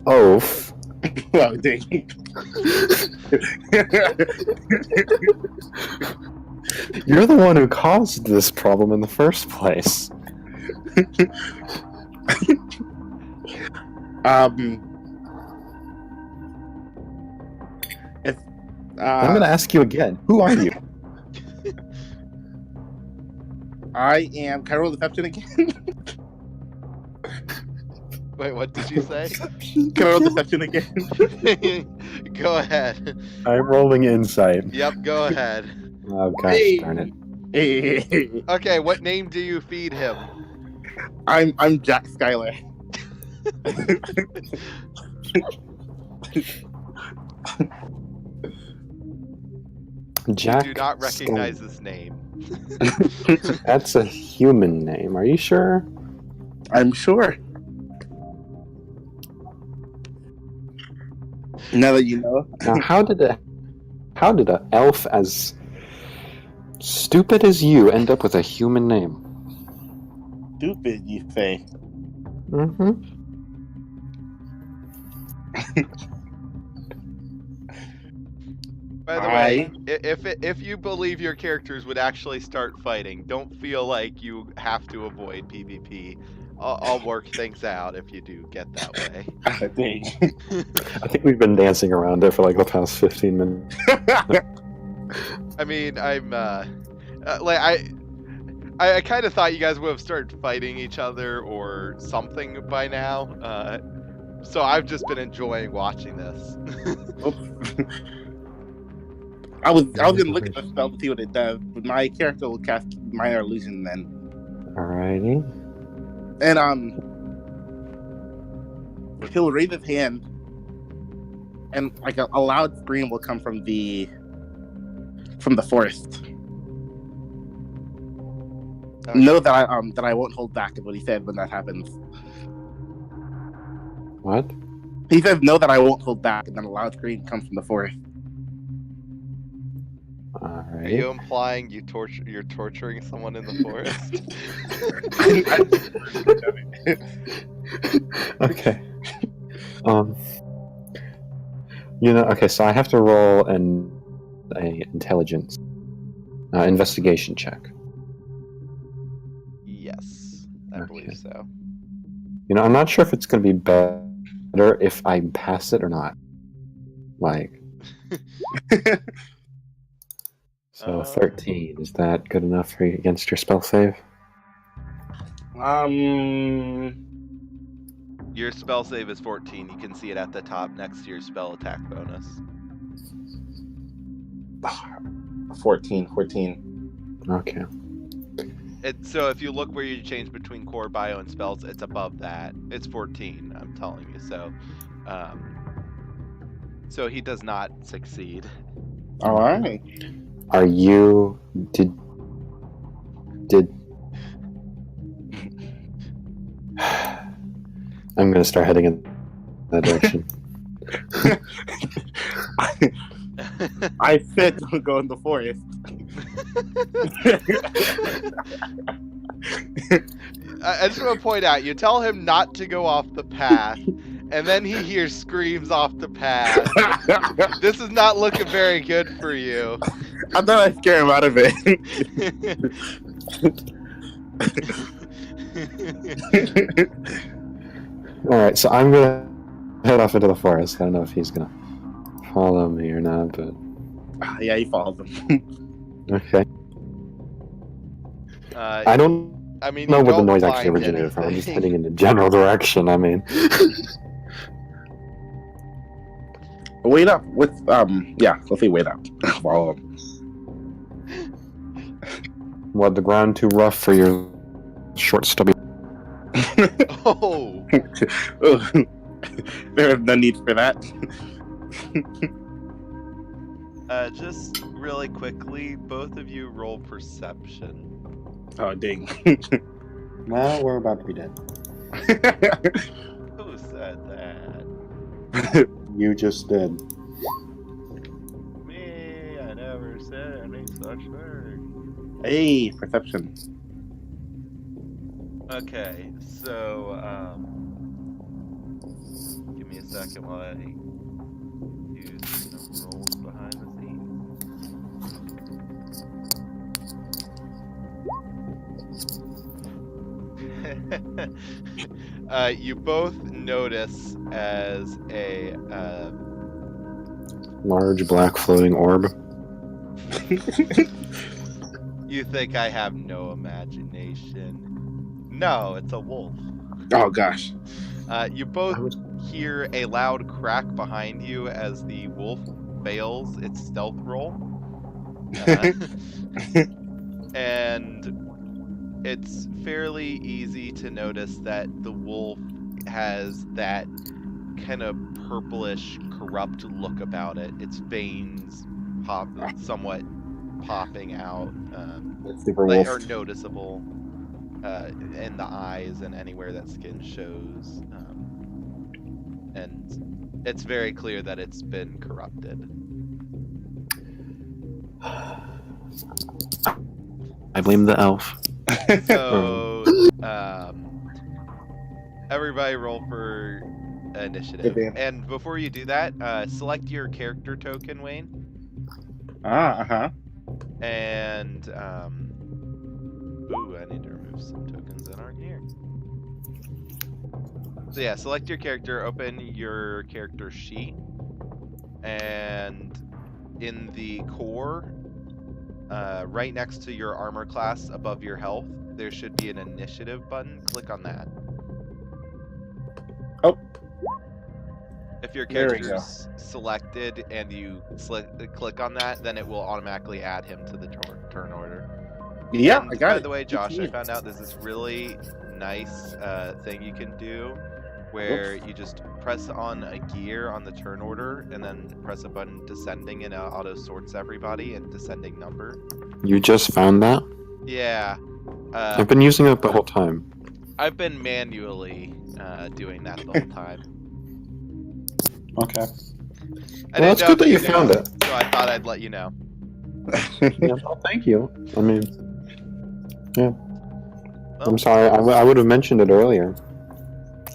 Oaf. Oh, dang. You're the one who caused this problem in the first place. I'm gonna ask you again. Who are you? I am. Can I roll deception again? Wait, what did you say? Can I roll deception again? Go ahead. I'm rolling insight. Yep, go ahead. Oh gosh, Hey. darn it. Hey. Okay, what name do you feed him? I'm Jack Skylar. Jack. You do not recognize this name. That's a human name. Are you sure? I'm sure. Now that you know. Now, how did an elf as stupid as you end up with a human name? Stupid, you say. Mm-hmm. By the way, if you believe your characters would actually start fighting, don't feel like you have to avoid PvP. I'll work things out if you do get that way. I think we've been dancing around it for like the past 15 minutes. I mean, I'm like I kind of thought you guys would have started fighting each other or something by now. So I've just been enjoying watching this. I was gonna look at the spell to see what it does, but my character will cast minor illusion then. Alrighty. And he'll raise his hand, and like a loud scream will come from the forest. Okay. Know that I won't hold back is what he said when that happens. What? He says, "Know that I won't hold back," and then a loud scream comes from the forest. Alrighty. Are you implying you're torturing someone in the forest? Okay. Okay, so I have to roll a intelligence investigation check. Yes, I believe so. I'm not sure if it's going to be better if I pass it or not. So 13, is that good enough for you against your spell save? Your spell save is 14. You can see it at the top next to your spell attack bonus. 14. Okay. So if you look where you change between core, bio, and spells, it's above that. It's 14, I'm telling you. So he does not succeed. All right. Are you... Did... I'm going to start heading in that direction. I said don't go in the forest. I just want to point out, you tell him not to go off the path, and then he hears screams off the path. This is not looking very good for you. I thought I'd scare him out of it. Alright, so I'm going to head off into the forest. I don't know if he's going to follow me or not, but... Yeah, he follows him. Okay. I don't know where the noise actually originated from. I'm just heading in the general direction, I mean. Wait up. Let's say wait up. Follow him. What, the ground too rough for your short, stubby... Oh! There is no need for that. Just really quickly, both of you roll perception. Oh, dang. Well, we're about to be dead. Who said that? You just did. Me, I never said any such thing. Hey, perception. Okay, so, give me a second while I do some rolls behind the scenes. You both notice as a large black floating orb. You think I have no imagination? No, it's a wolf. Oh gosh. You both hear a loud crack behind you as the wolf fails its stealth roll. And it's fairly easy to notice that the wolf has that kind of purplish, corrupt look about it. Its veins somewhat popping out, are noticeable in the eyes and anywhere that skin shows. And it's very clear that it's been corrupted. I blame the elf. So, everybody roll for initiative. And before you do that, select your character token, Wayne. And, ooh, I need to remove some tokens that aren't here. So yeah, select your character, open your character sheet, and in the core, right next to your armor class above your health, there should be an initiative button. Click on that. Oh. If your character's selected and you click on that, then it will automatically add him to the turn order. Yeah, and I got it. By the way, Josh, I found out there's this really nice thing you can do where you just press on a gear on the turn order and then press a button descending and it auto sorts everybody in descending number. You just found that? Yeah. I've been using it the whole time. I've been manually doing that the whole time. Okay. Well, it's good that you found it. So I thought I'd let you know. Yeah, well, thank you. I mean, yeah. Well, I'm sorry. I would have mentioned it earlier.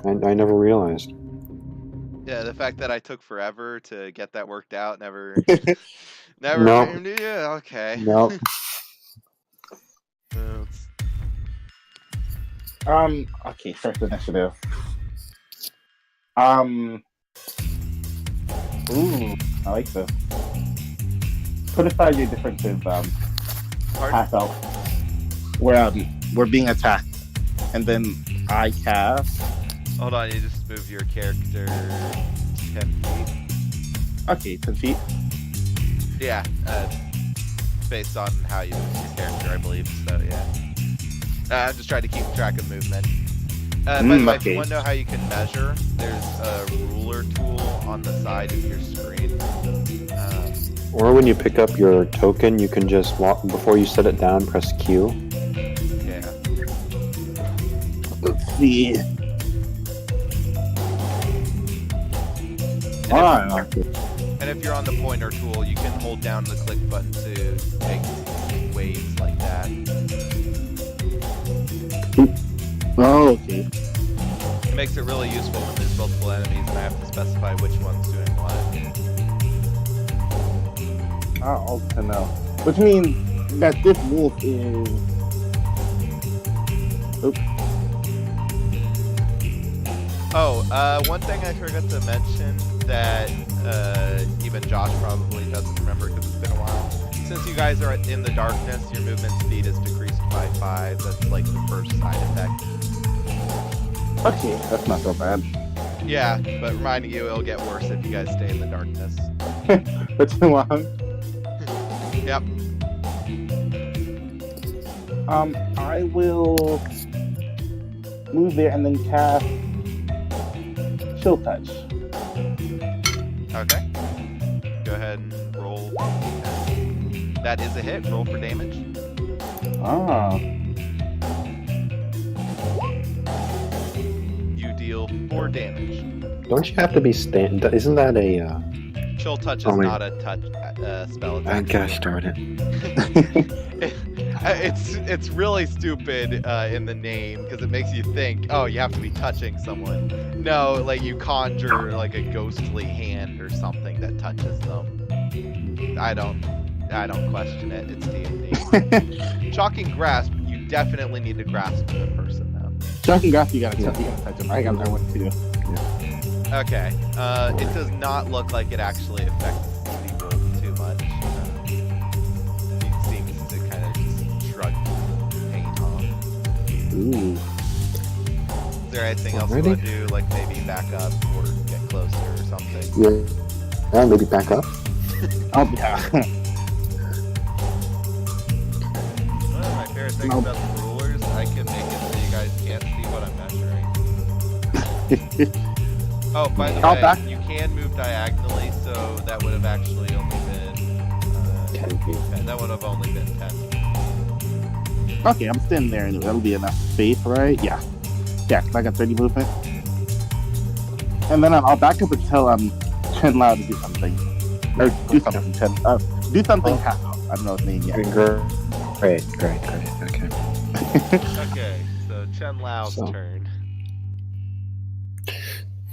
I never realized. yeah, the fact that I took forever to get that worked out never No. came to you. Okay. No. It's- Okay, first initiative. Ooh, I like this. Put aside your differences, Pardon? pass out. We're being attacked. And then I cast. Hold on, you just move your character 10 feet. Okay, 10 feet. Yeah, based on how you move your character, I believe. So yeah, I'm just trying to keep track of movement. By the way, if you Okay. want to know how you can measure, there's a ruler tool on the side of your screen. Or when you pick up your token, you can just walk before you set it down. Press Q. Yeah. Let's see. And if you're on the pointer tool, you can hold down the click button to take waves like that. Oh, okay. It makes it really useful when there's multiple enemies and I have to specify which one's doing what. I'll to know. Which means that this wolf is. Oops. Oh, one thing I forgot to mention that even Josh probably doesn't remember because it's been a while. Since you guys are in the darkness, your movement speed is decreased by 5. That's like the first side effect. Okay, that's not so bad. Yeah, but reminding you, it'll get worse if you guys stay in the darkness. For too long. Yep. I will move there and then cast Chill Touch. Okay. Go ahead and roll. That is a hit. Roll for damage. Ah. You deal 4 damage. Don't you have to be stand? Isn't that a? Chill touch is Oh, wait. not a touch spell attack. Gosh darn it! It's really stupid in the name because it makes you think, oh, you have to be touching someone. No, like you conjure like a ghostly hand or something that touches them. I don't question it. It's D&D. Shocking grasp, you definitely need to grasp the person though. Shocking Grasp, you gotta touch him. I got that one too. Okay. It does not look like it actually affects people too much. He seems to kind of just shrug pain off. Ooh. Is there anything else you want to do, like maybe back up or get closer or something? Yeah, maybe back up. Oh, yeah. One of my favorite things about the rulers, I can make it so you guys can't see what I'm measuring. Oh, by the way, you can move diagonally, so that would have actually only been 10 feet. that would have only been 10. Okay, I'm standing there anyway. That'll be enough space, right? Yeah. Yeah, 'cause I got 30 movement. And then I'll back up and tell Chen Lao to do something. Or do something, Chen. Do something. I don't know his name yet. Great. Okay. Okay, so Chen Lao's turn.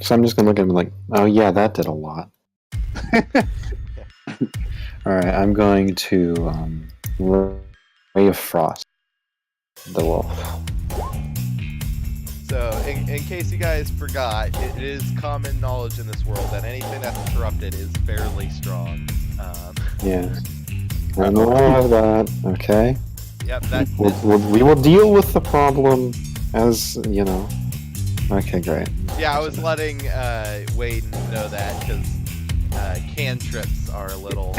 So I'm just gonna look at him like, oh yeah, that did a lot. All right, I'm going to Ray of Frost, the wolf. So, in case you guys forgot, it is common knowledge in this world that anything that's corrupted is fairly strong. Yeah, I'm aware of that. Okay. Yep, We will deal with the problem as you know. Okay, great. Yeah, I was letting Wade know that because cantrips are a little.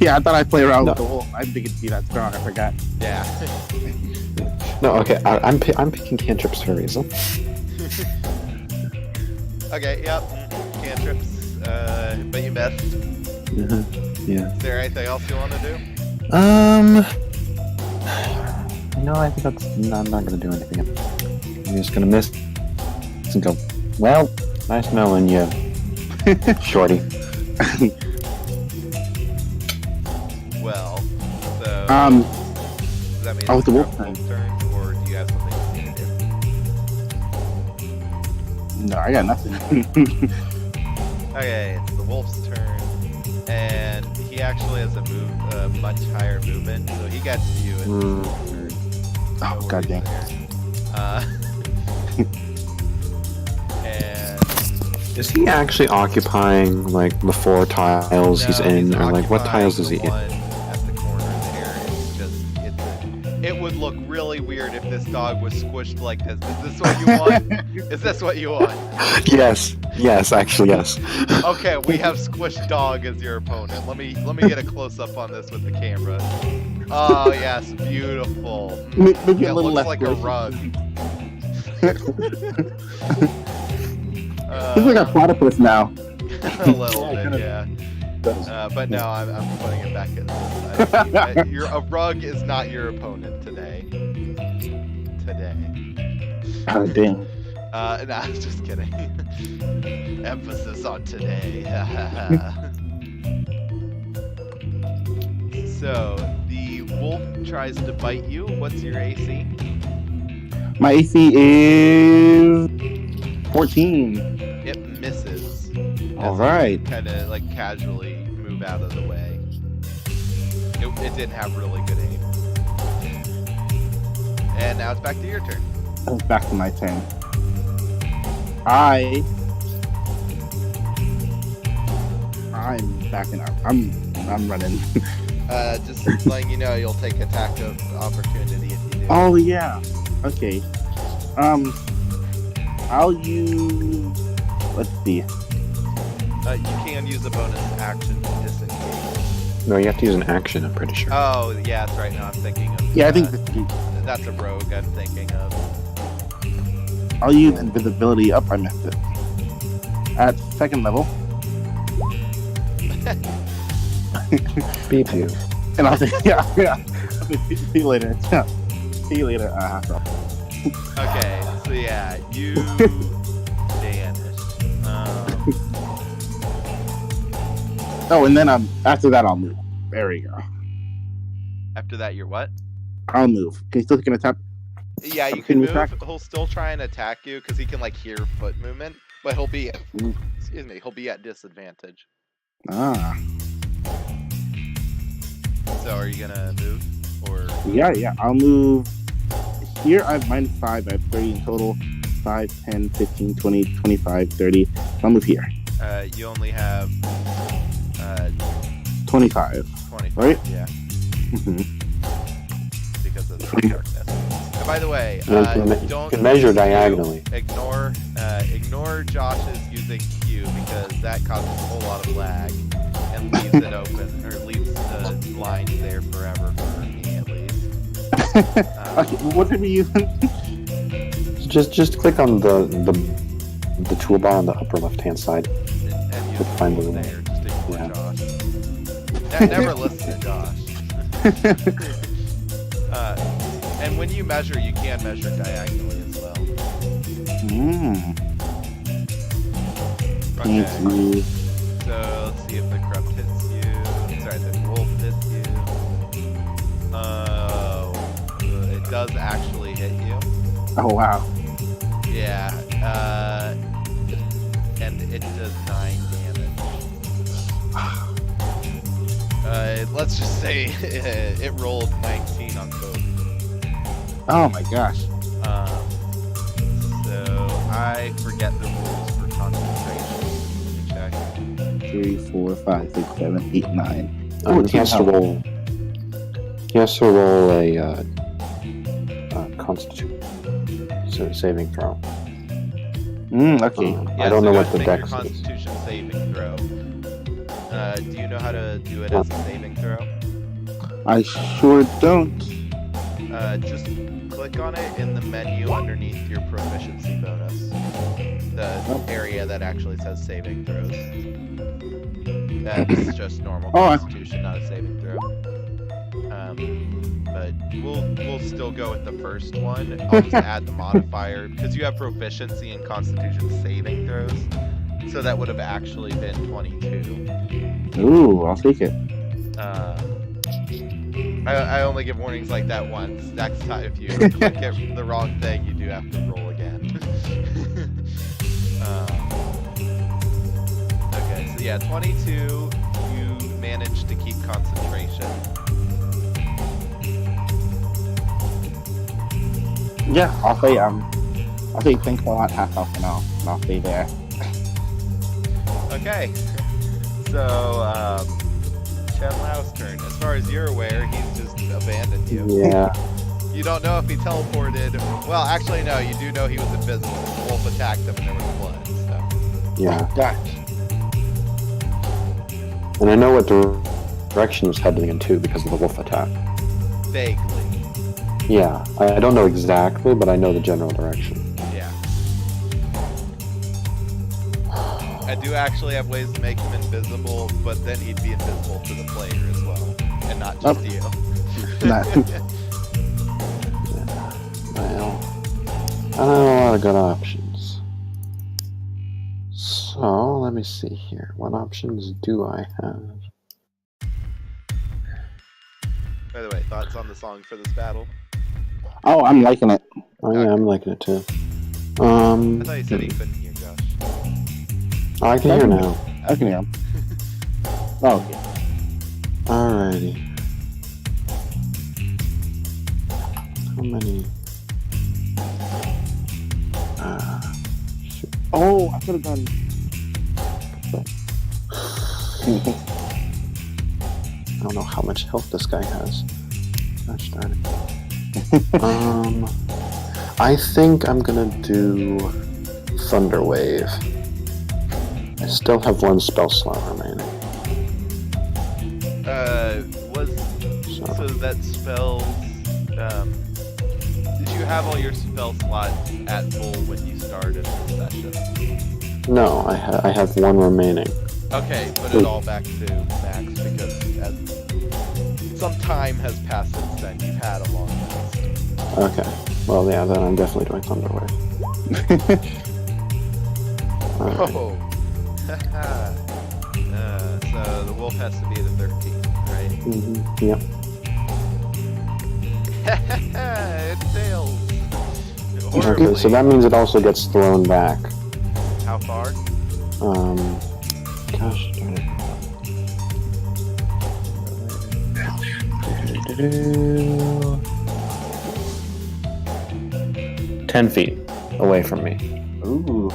Yeah, I thought I'd play around with the wolf. I didn't see that strong. I forgot. Yeah. No, okay. I'm picking cantrips for a reason. Okay. Yep. Cantrips. But you missed. Yeah. Is there anything else you want to do? No, I think that's. No, I'm not gonna do anything. I'm just gonna miss and go. Well, nice knowing you, shorty. Well, Does that mean Oh, it's the the wolf wolf's turn, or do you have something you need to do? No, I got nothing. Okay, it's the wolf's turn, and he actually has a much higher movement, so he gets to you in his turn. Oh, No god worries dang. there. And Is he actually occupying like the 4 tiles he's no, in, he's or like what tiles is he the in? one at the corner there. It's just it would look really weird if this dog was squished like this. Is this what you want? Is this what you want? Yes, actually yes. Okay, we have squished dog as your opponent. Let me get a close up on this with the camera. Oh yes, beautiful. Maybe It a little looks less like a squishy. rug. He's like a platypus now. A little bit, yeah. But no, I'm putting it back in. A rug is not your opponent today. Oh, dang. No, I'm just kidding. Emphasis on today. So, the wolf tries to bite you. What's your AC? My AC is 14. It misses. All right. Kind of like casually move out of the way. It didn't have really good aim. And now it's back to your turn. It's back to my turn. I'm backing up. I'm running. Just letting you know, you'll take attack of opportunity if you do. Oh yeah. Okay. I'll use. Let's see. You can use a bonus action to disengage. No, you have to use an action, I'm pretty sure. Oh, yeah, that's right. Now I'm thinking of. Yeah, I think that's a rogue I'm thinking of. I'll use invisibility. Up, I missed it. At 2nd level. Beep you. And I'll say, yeah. See you later. See you later. Okay, so yeah, you vanish. Oh, and then after that I'll move. There we go. After that, you're what? I'll move. Can you still take an attack? Yeah, you Can can you move. attack? He'll still try and attack you because he can like hear foot movement, but he'll be he'll be at disadvantage. Ah. So are you gonna move or? Yeah. I'll move. Here I have -5. I have 30 in total. 5, 10, 15, 20, 25, 30. I'll move here. You only have 25. 25. Right? Yeah. Mm-hmm. Because of the darkness. And by the way, You don't can measure use Q. diagonally. Ignore Josh's using Q because that causes a whole lot of lag and leaves it open or leaves the lines there forever for me at least. Okay, what are we using? Just click on the toolbar on the upper left-hand side. And use To find the the rules there. Just ignore yeah. Josh. Never listen to Josh. And when you measure, you can measure diagonally as well. Thank Okay. you. So let's see if the corrupt hits you. Sorry, the wolf hits you. Oh, it does actually hit you. Oh wow. Yeah. And it does 9 damage. Let's just say it rolled 19 on both. Oh my gosh. So I forget the rules for concentration. Let me check. 3, 4, 5, 6, 7, 8, 9. He has to roll. He has to roll a Constitution saving throw. Okay. Yeah, I don't know so what the make dex your is. Constitution saving throw. Do you know how to do it as a saving throw? I sure don't. Just click on it in the menu underneath your proficiency bonus. The area that actually says saving throws. That's just normal Constitution, not a saving throw. But we'll still go with the first one. I'll just add the modifier because you have proficiency in Constitution saving throws, so that would have actually been 22. Ooh, I'll take it. I only give warnings like that once. Next time, if you click it the wrong thing, you do have to roll again. Okay, so yeah, 22. You managed to keep concentration. Yeah, I'll say thanks a lot, half elf, and I'll stay there. Okay, so Chen Lao's turn. As far as you're aware, he's just abandoned you. Yeah. You don't know if he teleported. Well, actually, no. You do know he was invisible. The wolf attacked him, and there was blood. So. Yeah. Gosh. And I know what direction he was heading into because of the wolf attack. Vaguely. Yeah. I don't know exactly, but I know the general direction. Yeah. I do actually have ways to make him invisible, but then he'd be invisible to the player as well, and not just you. Not. Well, I don't have a lot of good options. So, let me see here. What options do I have? By the way, thoughts on the song for this battle? Oh, I'm liking it. Oh yeah, I'm liking it too. I thought you said you couldn't hear, Josh. Oh, I can hear now. I can hear him. Oh, okay. Alrighty. How many? Shoot. Oh, I could have gone. I don't know how much health this guy has. Gosh darn it. I think I'm gonna do Thunder Wave. I still have one spell slot remaining. So that spells. Did you have all your spell slots at full when you started the session? No, I have one remaining. Okay, put it all back to max because as some time has passed since then. You've had a long rest. Okay. Well, yeah, then I'm definitely doing Thunder Wave. Alright. Oh. So the wolf has to be the 13, right? Mm-hmm. Yep. It fails. Okay, so that means it also gets thrown back. How far? Gosh darn it. 10 feet away from me. Ooh.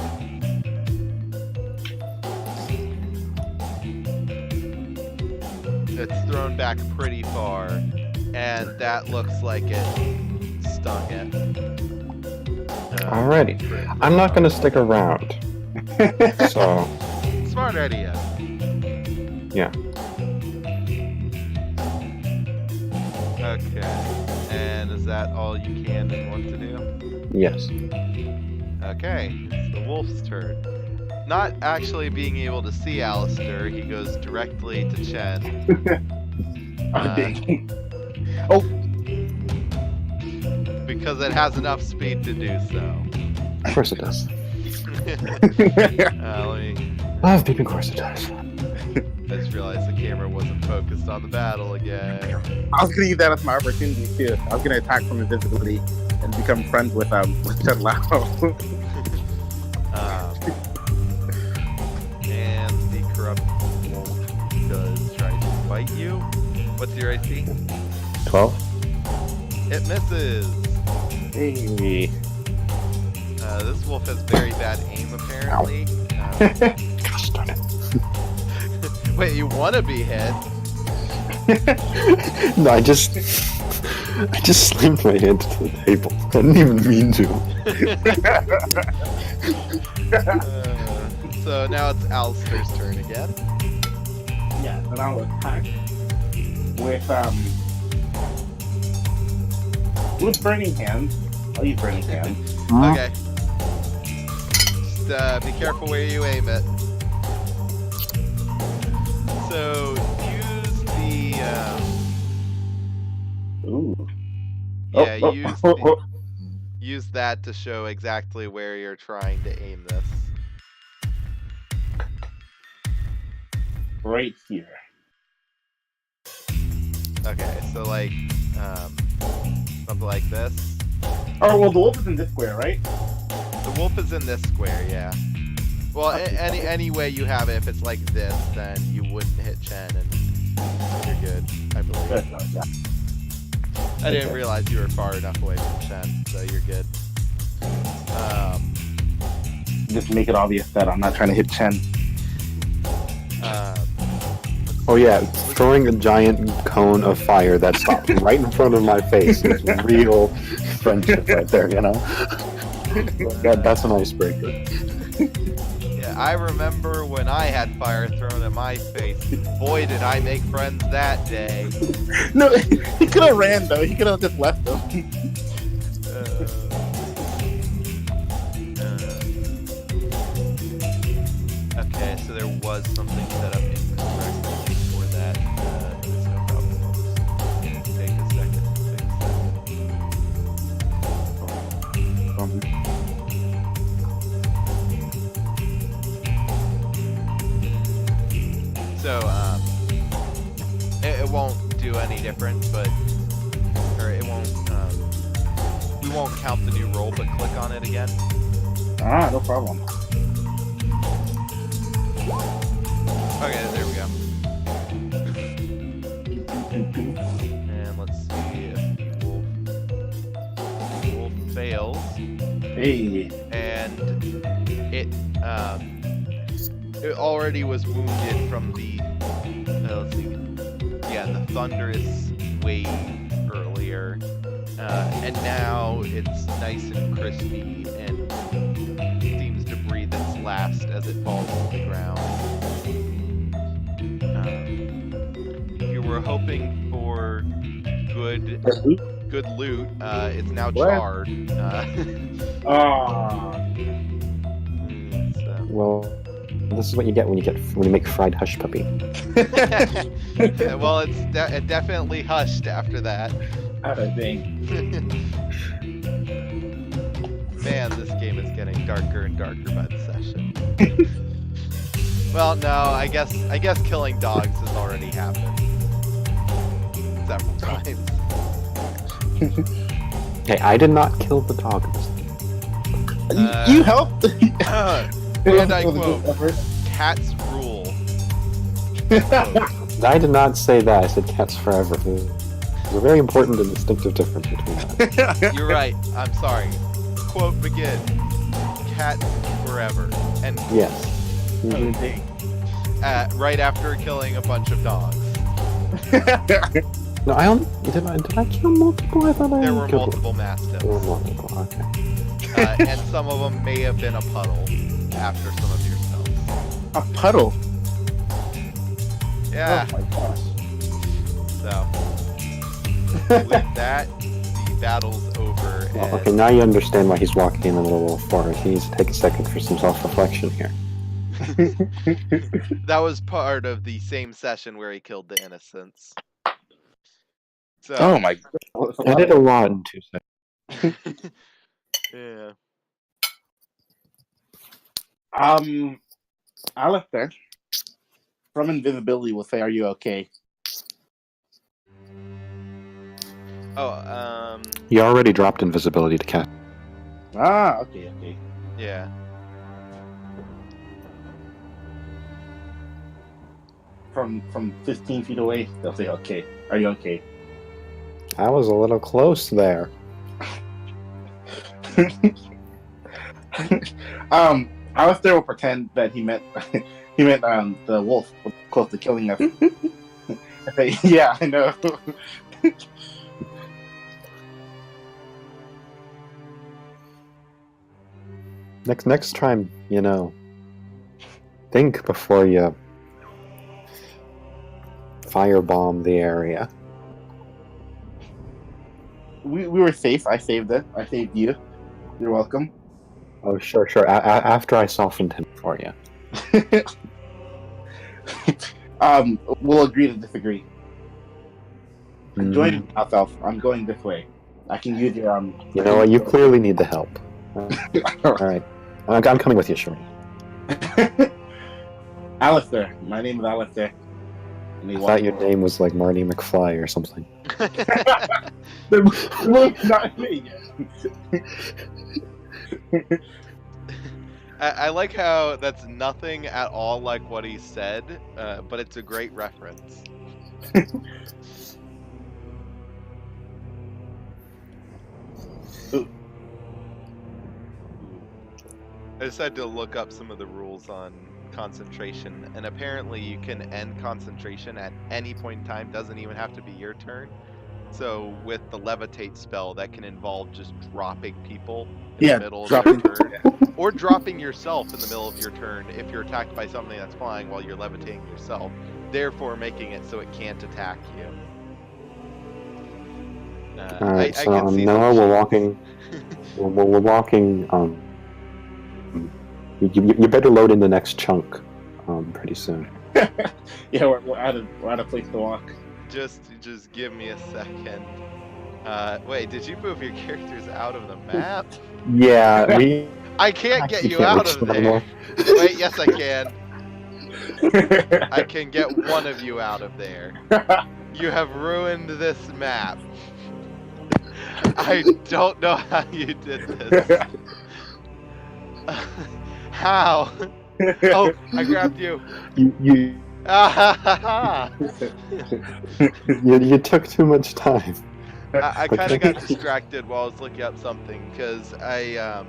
It's thrown back pretty far, and that looks like it stung it. Alrighty. I'm not gonna stick around. So, Smart idea. yeah. Okay. And is that all you can and want to do? Yes. Okay. It's the wolf's turn. Not actually being able to see Alistair, he goes directly to Chen. Oh. Because it has enough speed to do so. Of course it does. Let me... Of course it does. I just realized the camera wasn't focused on the battle again. I was gonna use that as my opportunity too. I was gonna attack from invisibility and become friends with Chen Lao. And the corrupt wolf does try to bite you. What's your AC? 12. It misses. Hey. This wolf has very bad aim, apparently. Gosh darn it. Wait, you want to be hit? No, I just slammed my hand to the table. I didn't even mean to. So now it's Alistair's turn again. Yeah, and I'll attack with burning hands. I'll use burning hands. Okay. Just be careful where you aim it. So use the Ooh. yeah, use that to show exactly where you're trying to aim this. Right here. Okay, so like something like this. Oh well, the wolf is in this square, right? The wolf is in this square, yeah. Well, any way you have it, if it's like this, then you wouldn't hit Chen, and you're good, I believe. Good, yeah. I didn't realize you were far enough away from Chen, so you're good. Just make it obvious that I'm not trying to hit Chen. Oh yeah, throwing a giant cone of fire that stopped right in front of my face is real friendship right there, you know? That's an icebreaker. Yeah, I remember when I had fire thrown at my face. Boy, did I make friends that day. No, he could have ran though. He could have just left them. Okay, so there was something set up incorrectly for that. It's no problem. I'll just take a second to fix that. So, it won't do any different, but, or it won't, we won't count the new roll, but click on it again. Ah, no problem. Okay, there we go. And let's see if wolf fails. Hey. And it already was wounded from the let's see, yeah, the thunderous wave earlier, and now it's nice and crispy and seems to breathe its last as it falls to the ground. If you were hoping for good loot, it's now charred. Well, this is what you get when you make fried hush puppy. Yeah, well, it definitely hushed after that. I think. Man, this game is getting darker and darker by the session. Well, no, I guess killing dogs has already happened several times. Hey, I did not kill the dog. You helped. And I quote, "Cats rule." I did not say that. I said cats forever. There's a very important and distinctive difference between that. You're right. I'm sorry. Quote begin. Cats forever. And Yes. right after killing a bunch of dogs. No, I only did I kill multiple? I thought I There were killed multiple mastiffs. There were multiple. Okay. And some of them may have been a puddle after some of your spells. A puddle. Yeah. Oh my gosh. So with that, the battle's over. Well, And okay, now you understand why he's walking in the middle of the forest. He needs to take a second for some self-reflection here. that was part of the same session where he killed the innocents. So Oh my god. I did a lot in 2 seconds. yeah. Alistair, from invisibility will say, "Are you okay?" Oh, You already dropped invisibility to cast. Ah, okay. yeah. From 15 feet away, they'll say, "Okay, are you okay?" I was a little close there. Alistair will pretend that he meant the wolf was close to killing us. I say, "Yeah, I know." Next time, think before you firebomb the area. We were safe. I saved it. I saved you. You're welcome. Oh, sure. After I softened him for you. We'll agree to disagree. Join Mm. myself. I'm going this way. I can use your You know what? You clearly need the help. All right. I'm coming with you, Shuri. Alistair. My name is Alistair. And they I walk thought your away. name was like Marty McFly or something. Not me. I like how that's nothing at all like what he said, but it's a great reference. I decided to look up some of the rules on concentration, and apparently you can end concentration at any point in time, doesn't even have to be your turn. So with the levitate spell, that can involve just dropping people in the middle of their dropping. turn, or dropping yourself in the middle of your turn if you're attacked by something that's flying while you're levitating yourself, therefore making it so it can't attack you. Alright, I so can see now some we're cheats. walking. We're walking. You better load in the next chunk. Pretty soon. Yeah, we're out of place to walk. Just give me a second. Wait, did you move your characters out of the map? Yeah, we. I can't get You you can't out reach of them there. anymore. Wait, yes I can. I can get one of you out of there. You have ruined this map. I don't know how you did this. How? Oh, I grabbed you. You you took too much time. I kind of got distracted while I was looking up something because I've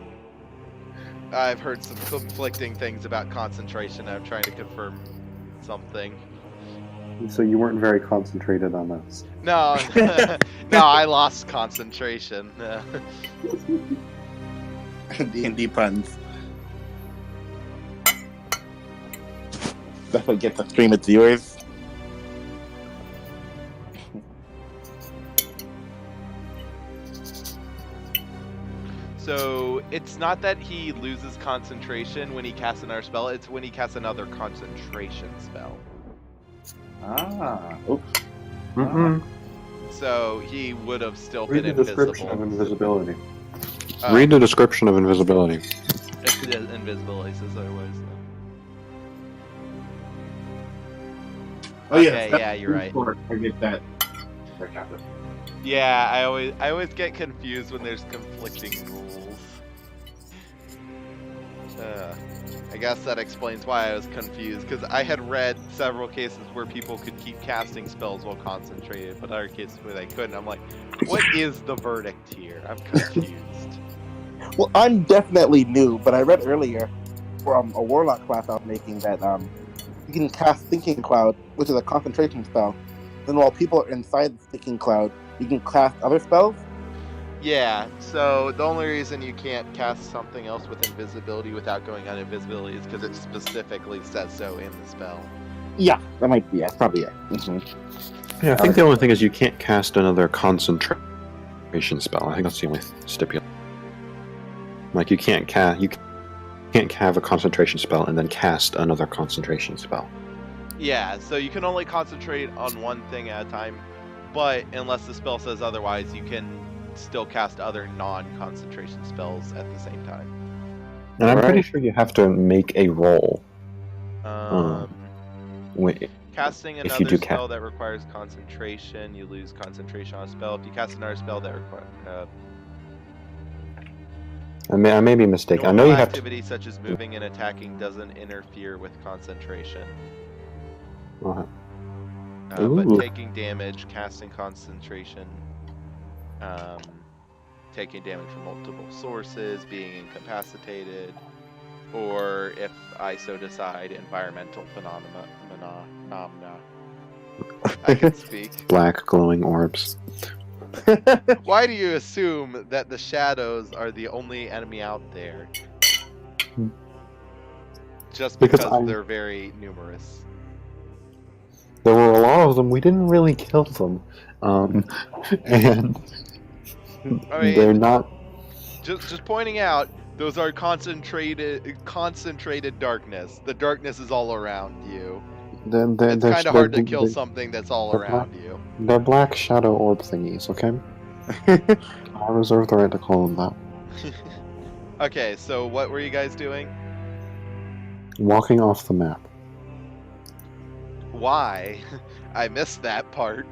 heard some conflicting things about concentration. I'm trying to confirm something. So you weren't very concentrated on this. No, no, I lost concentration. D&D puns. That's what gets the stream its viewers. So it's not that he loses concentration when he casts another spell, it's when he casts another concentration spell. Oops. Mm-mm. So he would have still Read been the description of invisible. invisibility. Read the description of invisibility. If the invisibility says otherwise. Oh Okay, yeah, you're right. I get that. Yeah, I always get confused when there's conflicting rules. I guess that explains why I was confused, because I had read several cases where people could keep casting spells while concentrated, but other cases where they couldn't. I'm like, what is the verdict here? I'm confused. Well, I'm definitely new, but I read earlier from a warlock class I was making that you can cast Thinking Cloud, which is a concentration spell. Then while people are inside the Thinking Cloud, you can cast other spells. Yeah, so the only reason you can't cast something else with invisibility without going on invisibility is because it specifically says so in the spell. Yeah, that might be it. Probably it. Mm-hmm. Yeah, I think the only thing is you can't cast another concentration spell. I think that's the only stipulation. Like you can't have a concentration spell and then cast another concentration spell. Yeah, so you can only concentrate on one thing at a time, but unless the spell says otherwise, you can still cast other non-concentration spells at the same time. And I'm pretty sure you have to make a roll. Casting another spell that requires concentration, you lose concentration on a spell. If you cast another spell that requires... I may be mistaken. I know you have activity such as moving and attacking doesn't interfere with concentration. But taking damage, casting concentration, taking damage from multiple sources, being incapacitated, or if I so decide, environmental phenomena. I can speak. Black glowing orbs. Why do you assume that the shadows are the only enemy out there? Just because they're very numerous. There were a lot of them. We didn't really kill them, and I mean, they're not. Just pointing out, those are concentrated darkness. The darkness is all around you. It's kind of hard to kill something that's all around you. They're black shadow orb thingies, okay? I reserve the right to call them that. Okay, so what were you guys doing? Walking off the map. Why? I missed that part.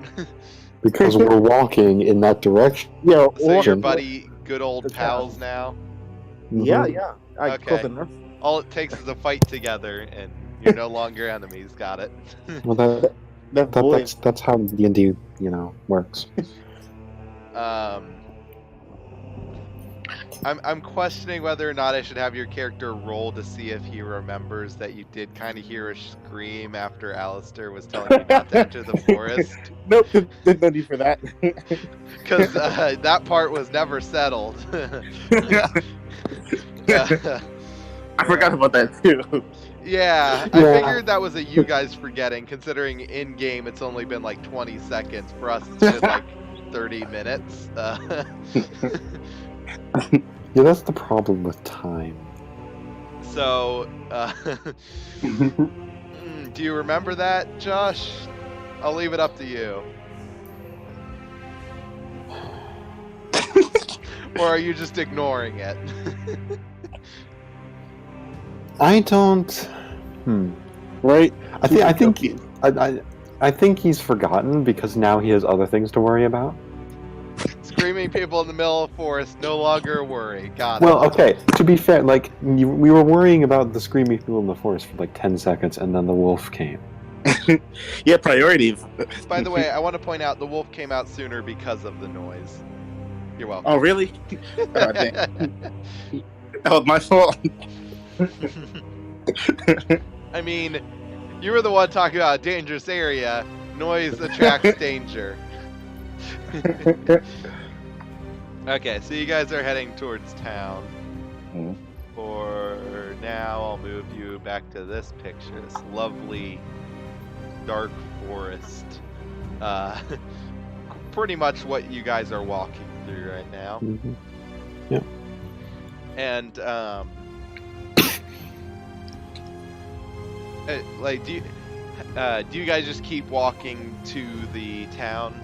Because we're walking in that direction. Yeah, So your or- buddy, good old The pals town. now. Yeah, Mhm. yeah. Okay. Close enough. All it takes is a fight together, and you're no longer enemies. Got it. Well, That's boys. that's how D&D, works. I'm questioning whether or not I should have your character roll to see if he remembers that you did kind of hear a scream after Alistair was telling you not to enter the forest. Nope, there's no need for that. Because that part was never settled. I forgot about that too. Yeah, I Yeah. figured that was a you guys forgetting, considering in game it's only been like 20 seconds. For us, it's been like 30 minutes. Yeah, that's the problem with time. So, do you remember that, Josh? I'll leave it up to you. Or are you just ignoring it? I don't. Right? I think he's forgotten because now he has other things to worry about. Screaming people in the middle of the forest, no longer a worry. Got it. Well, okay. To be fair, we were worrying about the screaming people in the forest for like 10 seconds, and then the wolf came. Yeah, priorities. By the way, I want to point out the wolf came out sooner because of the noise. You're welcome. Oh, really? Oh, damn. That was my fault. I mean, you were the one talking about a dangerous area. Noise attracts danger. Okay, so you guys are heading towards town. Mhm. For now, I'll move you back to this picture. This lovely dark forest. Pretty much what you guys are walking through right now. Mm-hmm. And do you guys just keep walking to the town?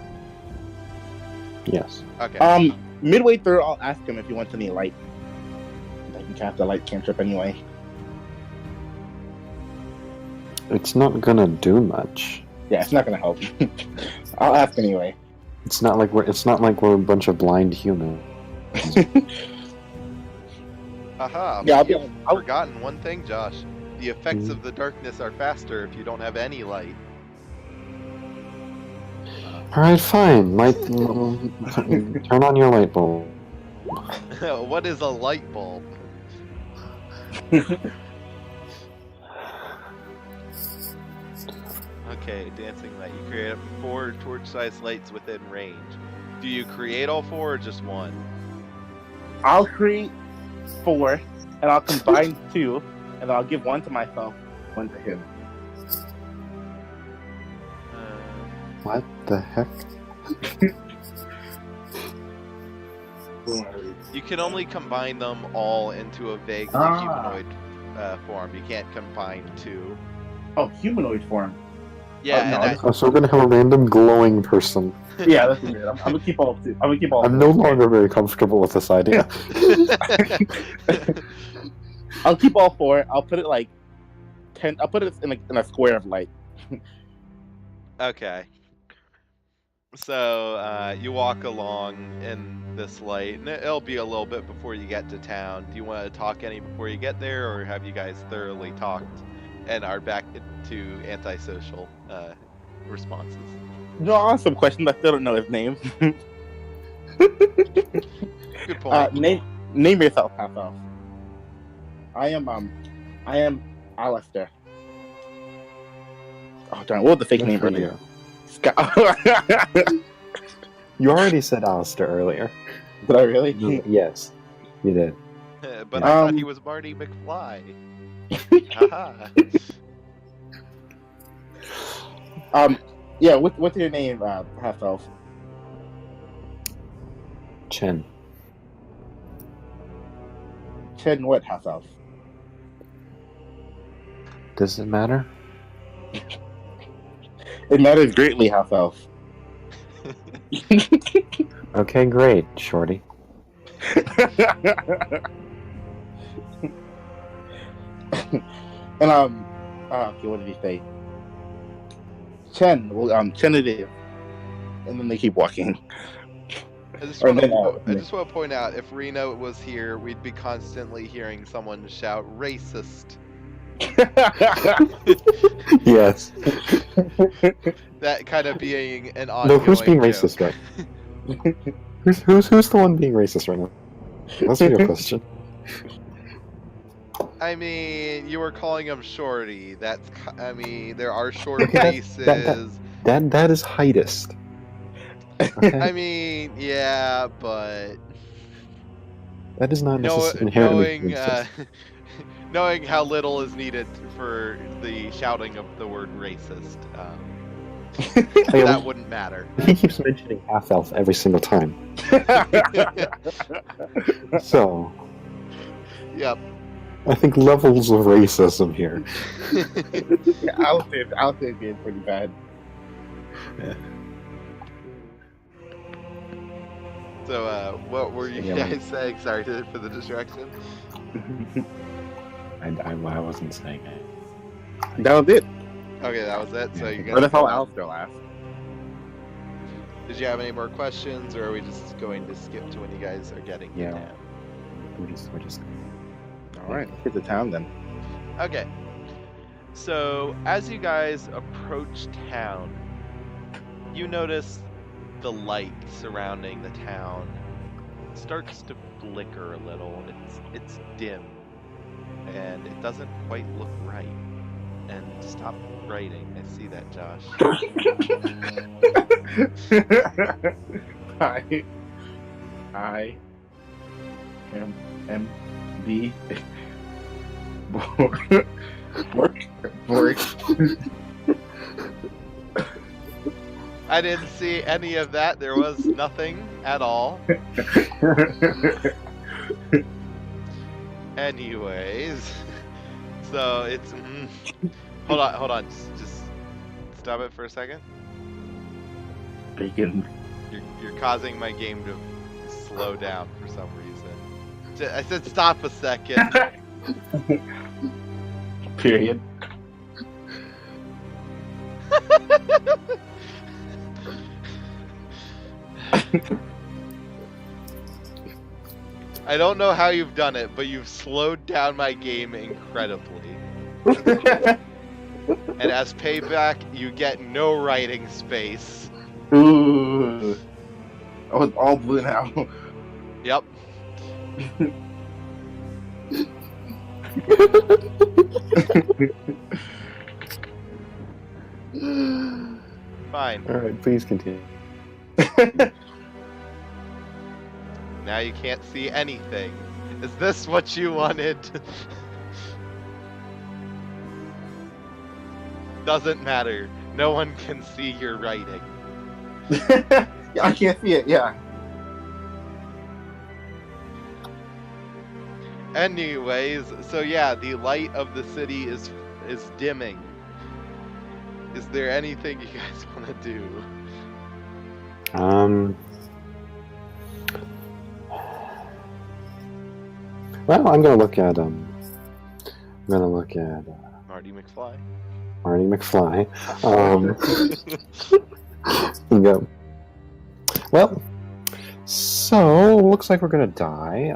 Yes. Okay. Midway through, I'll ask him if he wants any light. I can cast a light cantrip anyway. It's not gonna do much. Yeah, it's not gonna help. I'll ask anyway. It's not like we're a bunch of blind humans. Haha. Yeah, You've forgotten one thing, Josh. The effects of the darkness are faster if you don't have any light. All right, fine. Turn on your light bulb. What is a light bulb? Okay, dancing light. You create up to 4 torch-sized lights within range. Do you create all 4 or just 1? I'll create 4, and I'll combine 2, and I'll give 1 to myself, 1 to him. What the heck? You can only combine them all into a vaguely humanoid form. You can't combine 2. Oh, humanoid form. Yeah, no, So we're gonna have a random glowing person. Yeah, that's weird. I'm gonna keep all 2. I'm gonna keep all. I'm no longer very comfortable with this idea. I'll keep all 4. I'll put it like 10. I'll put it in a square of light. Okay. So you walk along in this light, and it'll be a little bit before you get to town. Do you want to talk any before you get there, or have you guys thoroughly talked and are back to antisocial responses? No, I'll ask some questions. I still don't know his name. Good point. Name yourself, half elf. I am Alistair. Oh darn! What was the fake name earlier? You already said Alistair earlier. Did I really? Yes, you did. But I thought he was Marty McFly. Haha. Yeah. What's your name, half elf? Chen. Chen, what half elf? Does it matter? It matters greatly, half elf. Okay, great, Shorty. And okay, what did he say? Chen. Well, Chen it is. And then they keep walking. I just Or want then to out. I just want to point out, if Reno was here, we'd be constantly hearing someone shout "racist." Yes. That kind of being an No, ongoing who's being joke. racist right? Who's the one being racist right now? That's the real question. I mean, you were calling him Shorty. I mean, there are short Okay, faces. that is heightist. Okay? I mean, yeah, but That is not necessarily inherently knowing racist. knowing how little is needed for the shouting of the word racist, Hey, that wouldn't matter. he keeps mentioning half-elf every single time. So, Yep. I think levels of racism here. Yeah, I'll say it's being pretty bad. Yeah. So, what were you Yeah, guys saying? Sorry for the distraction. I wasn't saying it. That was it. Okay, that was it. So you Or guys. that's all Alistair laughed. Did you have any more questions, or are we just going to skip to when you guys are getting Yeah. to town? We're just. All right, let's get to town then. Okay. So as you guys approach town, you notice the light surrounding the town starts to flicker a little. It's dim, and it doesn't quite look right. And stop writing. I see that, Josh. I am the work. I didn't see any of that. There was nothing at all. Anyways, so it's hold on, just stop it for a second. Bacon. You're causing my game to slow down for some reason. I said stop a second. Period. I don't know how you've done it, but you've slowed down my game incredibly. And as payback, you get no writing space. Ooh. I was all blue now. Yep. Fine. All right, please continue. Now you can't see anything. Is this what you wanted? Doesn't matter. No one can see your writing. Yeah, I can't see it. Yeah. Anyways, so yeah, the light of the city is dimming. Is there anything you guys want to do? Well, I'm gonna look at Marty McFly. Marty McFly. And go. Well, so looks like we're gonna die.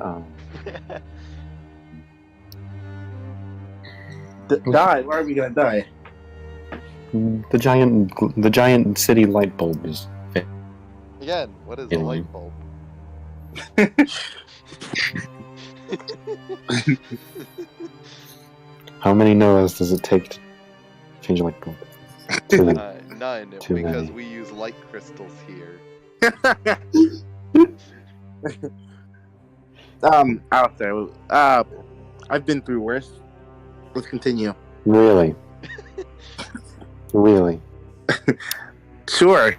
Die? Why are we gonna die? The giant city light bulb is. Again, what is a light bulb? How many Noahs does it take to change a light bulb? Too many. None, Too because many. we use light crystals here. Out there. I've been through worse. Let's continue. Really? Really? Sure.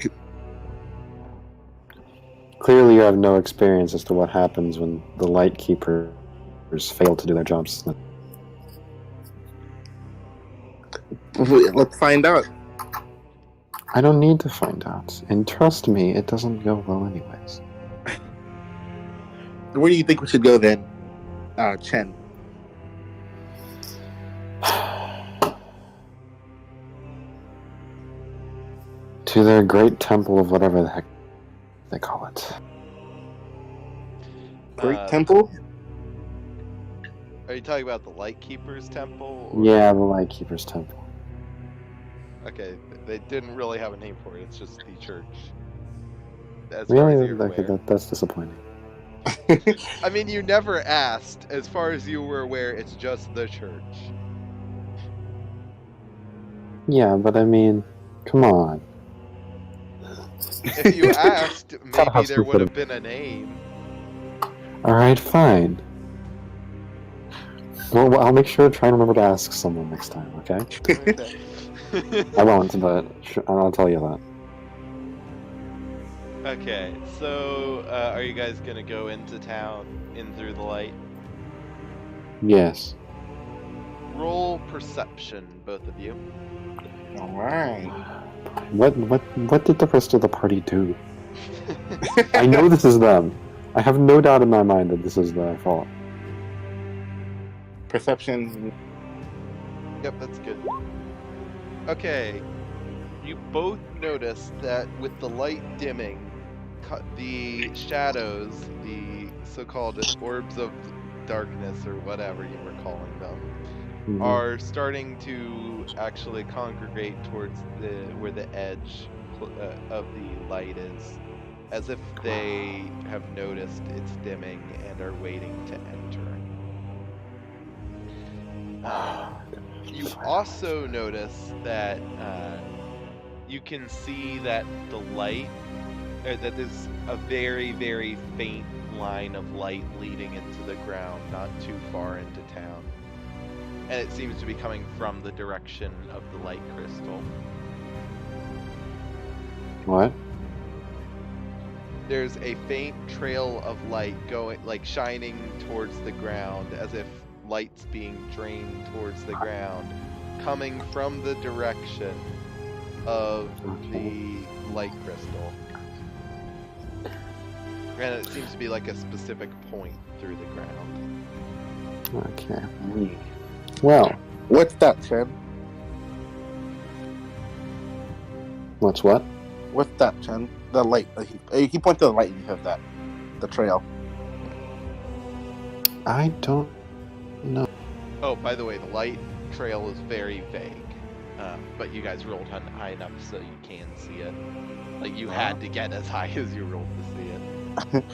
Clearly, you have no experience as to what happens when the light keepers fail to do their jobs. Let's find out. I don't need to find out. And trust me, it doesn't go well anyways. Where do you think we should go then, Chen? to their great temple of whatever the heck they call it. Great Temple? Are you talking about the Lightkeeper's Temple? Or... Yeah, the Lightkeeper's Temple. Okay, they didn't really have a name for it. It's just the church. As far as Really? you're Okay, aware. that's disappointing. I mean, you never asked. As far as you were aware, it's just the church. Yeah, but I mean, come on. If you asked, Gotta maybe have there some would sort have of- been a name. Alright, fine. Well, I'll make sure to try and remember to ask someone next time, okay? Okay. I won't, but I'll tell you that. Okay, so are you guys gonna go into town, in through the light? Yes. Roll perception, both of you. Alright. What did the rest of the party do? I know this is them. I have no doubt in my mind that this is their fault. Perception. Yep, that's good. Okay, you both notice that with the light dimming, the shadows, the so-called orbs of darkness, or whatever you were calling them, Mhm. are starting to actually congregate towards where the edge of the light is, as if they have noticed it's dimming and are waiting to enter. You also notice that you can see that the light, or that there's a very, very faint line of light leading into the ground, not too far into town. And it seems to be coming from the direction of the light crystal. What? There's a faint trail of light going, like shining towards the ground, as if light's being drained towards the ground, coming from the direction of the light crystal. And it seems to be like a specific point through the ground. Okay. Well, What's that, Chen? what's what? What's that, Chen? The light. He points to the light and you have that. The trail. I don't know. Oh, by the way, the light trail is very vague. But you guys rolled high enough so you can see it. Like, you had to get as high as you rolled to see it.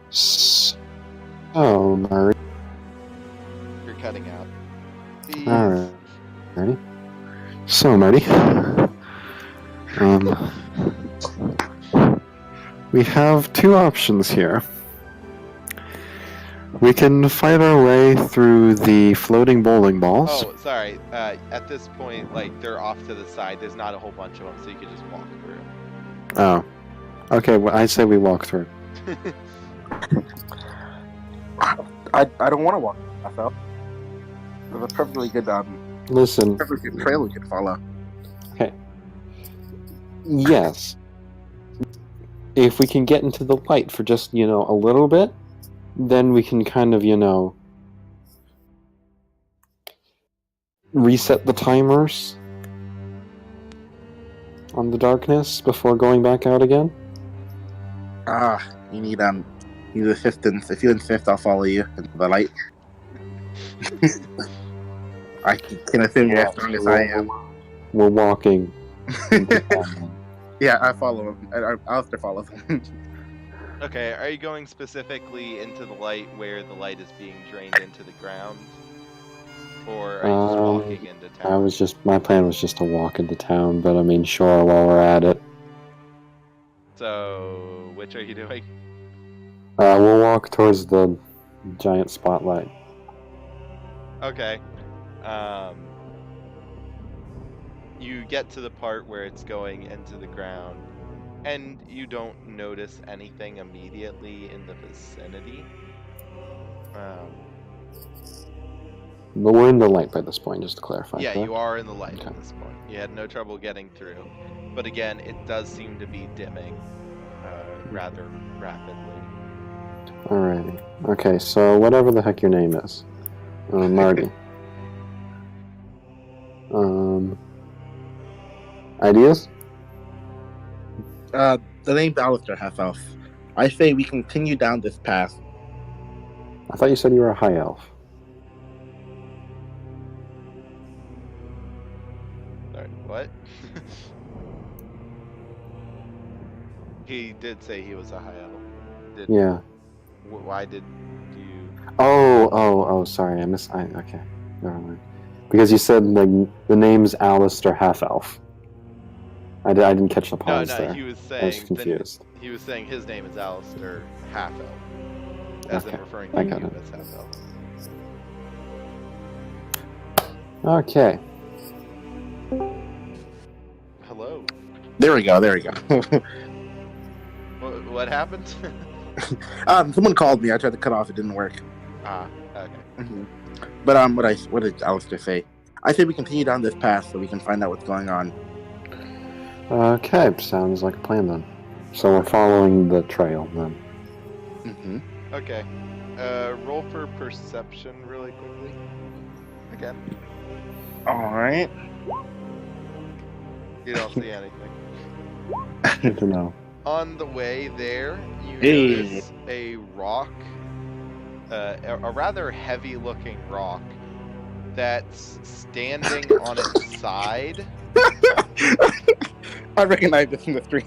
So, Murray. You're cutting out. Please. Alright. Ready? So, Marty. We have two options here. We can fight our way through the floating bowling balls. Oh, sorry. At this point, like, they're off to the side. There's not a whole bunch of them, so you could just walk through. Oh. Okay, well, I say we walk through. I don't want to walk myself. There's a perfectly good Listen. perfectly good trail we could follow. Okay. Yes. If we can get into the light for just, a little bit, then we can kind of, reset the timers on the darkness before going back out again. You need assistance. If you insist, I'll follow you into the light. I can assume you're as strong as I am. We're walking. Yeah, I follow him. I'll have to follow him. Okay, are you going specifically into the light where the light is being drained into the ground? Or are you just walking into town? My plan was just to walk into town, but I mean, sure, while we're at it. So, which are you doing? We'll walk towards the giant spotlight. Okay. You get to the part where it's going into the ground, and you don't notice anything immediately in the vicinity. But we're in the light by this point, just to clarify. Yeah, correct? you are in the light Okay. at this point. You had no trouble getting through. But again, it does seem to be dimming rather rapidly. Alrighty. Okay, so whatever the heck your name is. Marty. Ideas? The name's Alistair, half elf. I say we continue down this path. I thought you said you were a high elf. Sorry, what? He did say he was a high elf. Yeah. Why did you? Oh, sorry. Okay. Never mind. Because you said like the name's Alistair half elf. I didn't catch the pause there. He was saying. I was confused. He was saying his name is Alistair half elf, as in referring to I you got it. as half elf. Okay. Hello. There we go. What happened? Someone called me. I tried to cut off. It didn't work. Okay. Mm-hmm. But what did Alistair say? I say we continue down this path so we can find out what's going on. Okay, sounds like a plan then. So we're following the trail then. Mm-hmm. Okay. Roll for perception really quickly. Again. All right. You don't see anything. Good to know. On the way there, you Hey. notice a rock, a rather heavy-looking rock that's standing on its side. I recognize this from the street.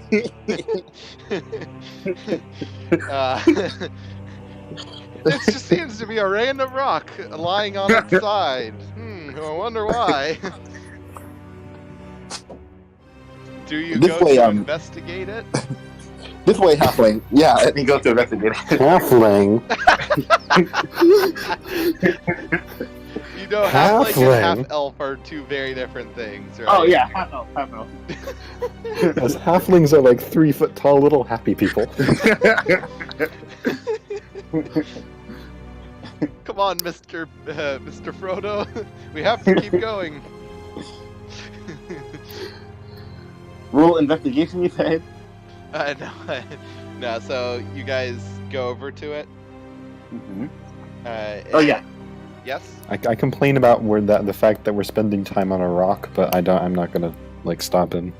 It just seems to be a random rock lying on its side. I wonder why. Do you This go way, to investigate it? This way, halfling. Yeah, let me go to investigate. Halfling. You know, halfling and Halfling? half-elf are two very different things, right? Oh yeah, half elf. As halflings are like 3 foot tall little happy people. Come on, Mr. Frodo. We have to keep going. Roll investigation, you said? No. So you guys go over to it. Mm-hmm. Oh Oh yeah. Yes. I complain about the fact that we're spending time on a rock, but I'm not gonna like stop him.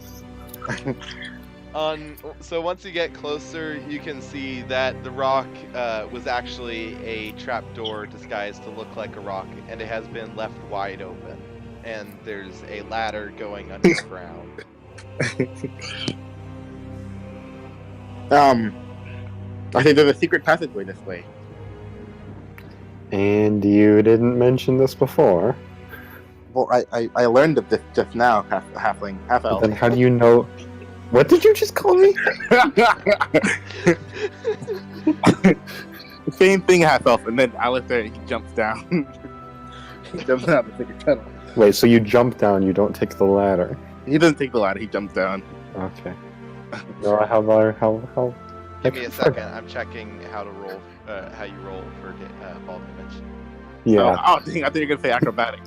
So once you get closer, you can see that the rock was actually a trapdoor disguised to look like a rock, and it has been left wide open. And there's a ladder going underground. I think there's a secret passageway this way. And you didn't mention this before. Well, I learned of this just now, halfling, half elf. Then how do you know? What did you just call me? Same thing, half elf, and then Alistair, he jumps down. He jumps down the secret tunnel. Wait, so you jump down, you don't take the ladder. He doesn't take the ladder, he jumps down. Okay. No, how? Give me a second. I'm checking how to roll. How you roll for fall damage. Yeah. Oh, dang, I think you're gonna say acrobatic.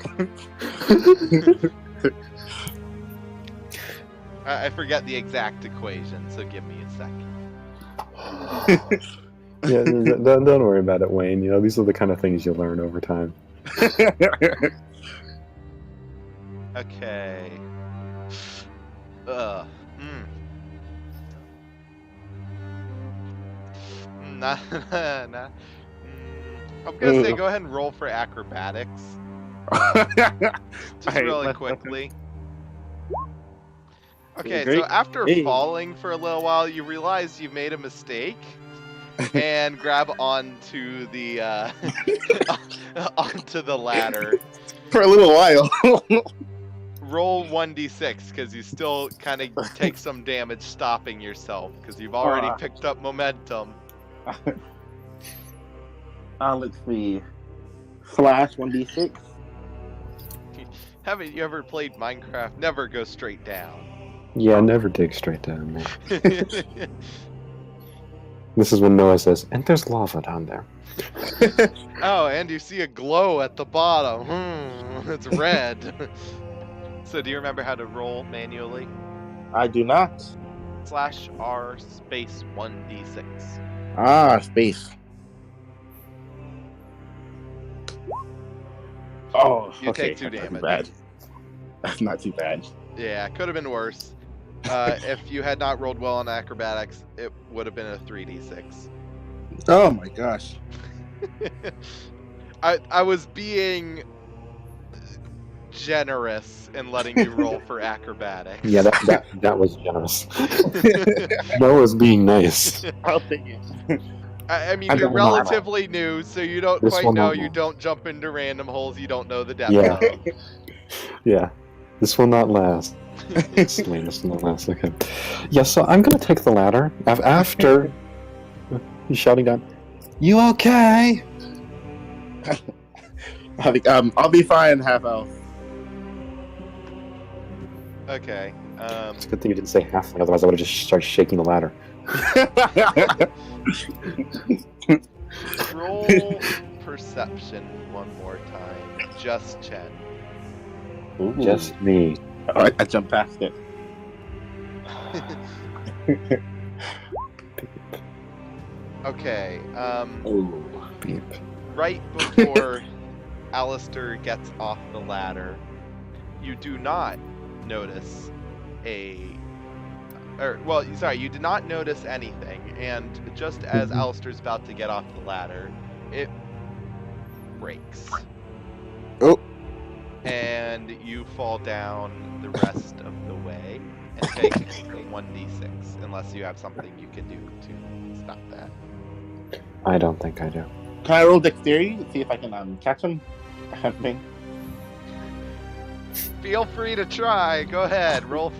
I forget the exact equation, so give me a second. Yeah, don't worry about it, Wayne. You know, these are the kind of things you learn over time. Okay. Nah. I'm gonna say go ahead and roll for acrobatics. Just really quickly. Okay, so after falling for a little while, you realize you made a mistake and grab onto the onto the ladder. For a little while. Roll 1d6 because you still kind of take some damage stopping yourself because you've already picked up momentum. Let's see. Slash 1d6. Haven't you ever played Minecraft? Never go straight down. Yeah, never dig straight down, man. This is when Noah says, and there's lava down there. Oh, and you see a glow at the bottom. It's red. So do you remember how to roll manually? I do not. /R space 1d6. Space. Oh, You okay. take 2 That's not too damage. bad. That's not too bad. Yeah, could have been worse. If you had not rolled well on acrobatics, it would have been a 3d6. Oh my gosh. I was being generous in letting you roll for acrobatics. Yeah, that was generous. Noah's being nice. I'll take it. I mean, I you're don't know. relatively new, so you don't This quite will know. not You last. don't jump into random holes you don't know the depth Yeah. of. Yeah. This will not last. This will not last. Okay. Yeah, so I'm gonna take the ladder after he's shouting down. You okay? I'll be fine, half elf. Okay. It's a good thing you didn't say halfling, otherwise I would have just started shaking the ladder. Roll perception one more time. Just Chen. Ooh. Just me. Oh, I jumped past it. Okay. Ooh, beep. Right before Alistair gets off the ladder, you do not notice you did not notice anything, and just as Alistair's about to get off the ladder, it breaks. Oh. And you fall down the rest of the way and take 1d6, unless you have something you can do to stop that. I don't think I do. Can I roll dexterity to see if I can catch him? Feel free to try. Go ahead. Roll.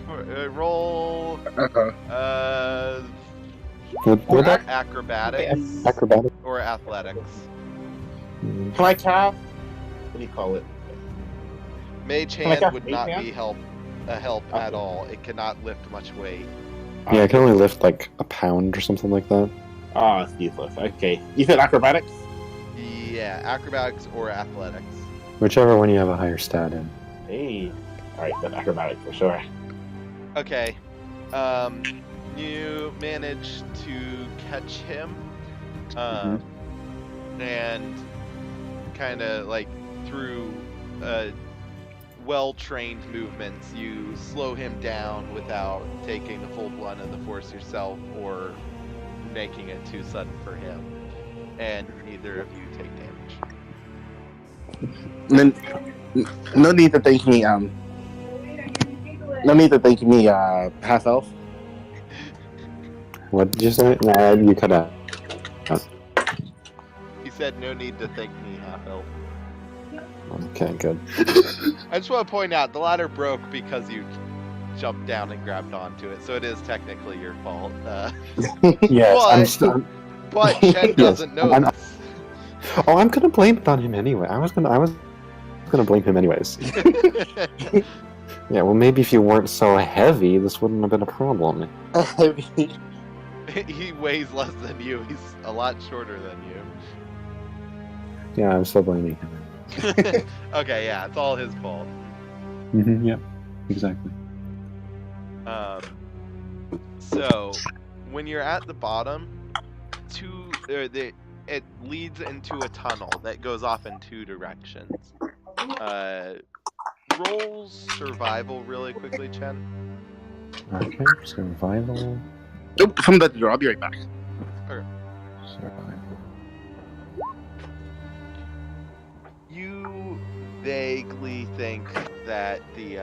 Would that Acrobatics acrobatic? or athletics. Can I cast? What do you call it? Mage Can I hand cast would Mage not Hand? be a help Okay. at all. It cannot lift much weight. Yeah, I can only lift like a pound or something like that. Oh, it's useless. Okay. You said acrobatics? Yeah, acrobatics or athletics. Whichever one you have a higher stat in. Hey. Alright, then acrobatics for sure. Okay. You manage to catch him, and kind of like through well-trained movements, you slow him down without taking the full blunt of the force yourself or making it too sudden for him, and neither of you take damage. And then, no need to thank me. No need to thank me. Half elf. What did you say? Nah, you cut out. He said, "No need to thank me, half elf." Okay, good. I just want to point out the ladder broke because you jumped down and grabbed onto it, so it is technically your fault. Yes, But Chen doesn't know this. Oh, I'm gonna blame it on him anyway. I was gonna blame him anyways. Yeah, well, maybe if you weren't so heavy, this wouldn't have been a problem. He weighs less than you. He's a lot shorter than you. Yeah, I'm still blaming him. Okay, yeah, it's all his fault. Yep, exactly. So when you're at the bottom, it leads into a tunnel that goes off in 2 directions. Roll survival really quickly, Chen. Okay, survival. Nope, someone's at the door. I'll be right back. Survival. You vaguely think that the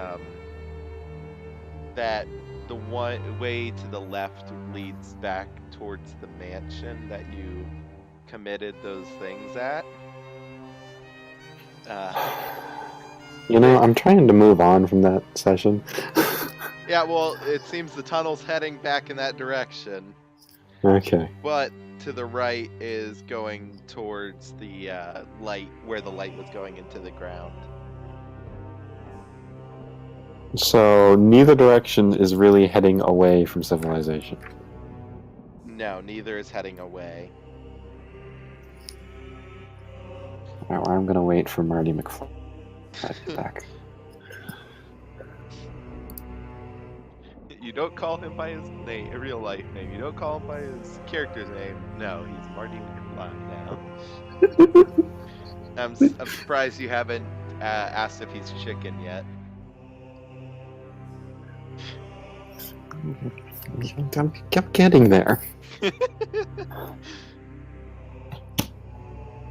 one way to the left leads back towards the mansion that you committed those things at. You know, I'm trying to move on from that session. Yeah, well, it seems the tunnel's heading back in that direction. Okay. But to the right is going towards the light, where the light was going into the ground. So neither direction is really heading away from civilization. No, neither is heading away. Alright, well, I'm gonna wait for Marty McFly to get back. You don't call him by his name, real life name. You don't call him by his character's name. No, he's Marty McFly now. I'm surprised you haven't asked if he's chicken yet. Kept getting there.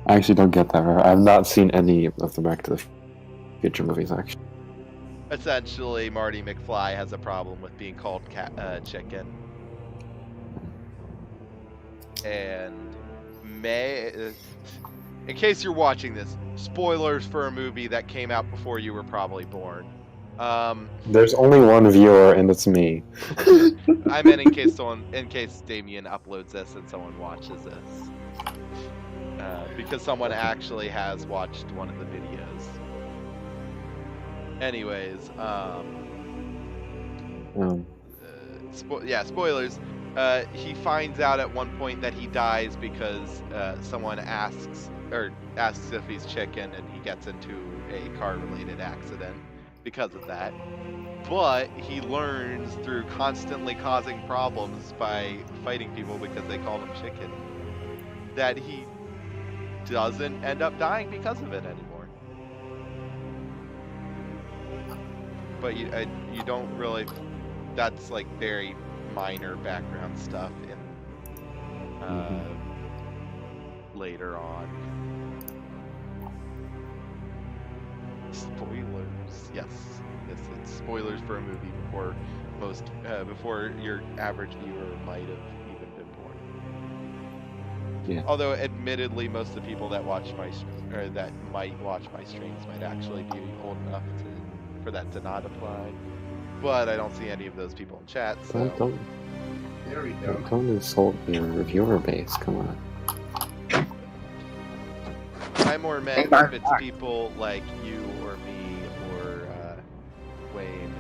I actually don't get that. I've not seen any of the Back to the Future movies, actually. Essentially, Marty McFly has a problem with being called chicken. And in case you're watching this, spoilers for a movie that came out before you were probably born. There's only one viewer, and it's me. I meant in case Damien uploads this and someone watches this, because someone actually has watched one of the videos. Anyways, spoilers. He finds out at one point that he dies because someone asks if he's chicken, and he gets into a car-related accident because of that. But he learns through constantly causing problems by fighting people because they call him chicken, that he doesn't end up dying because of it anymore. But you don't really. That's like very minor background stuff in later on. Spoilers. Yes, it's spoilers for a movie before your average viewer might have even been born. Yeah. Although, admittedly, most of the people that watch that might watch my streams might actually be old enough for that to not apply. But I don't see any of those people in chat, so... There we go. Don't insult your viewer base, come on. I more meant if it's people like you or me or Wayne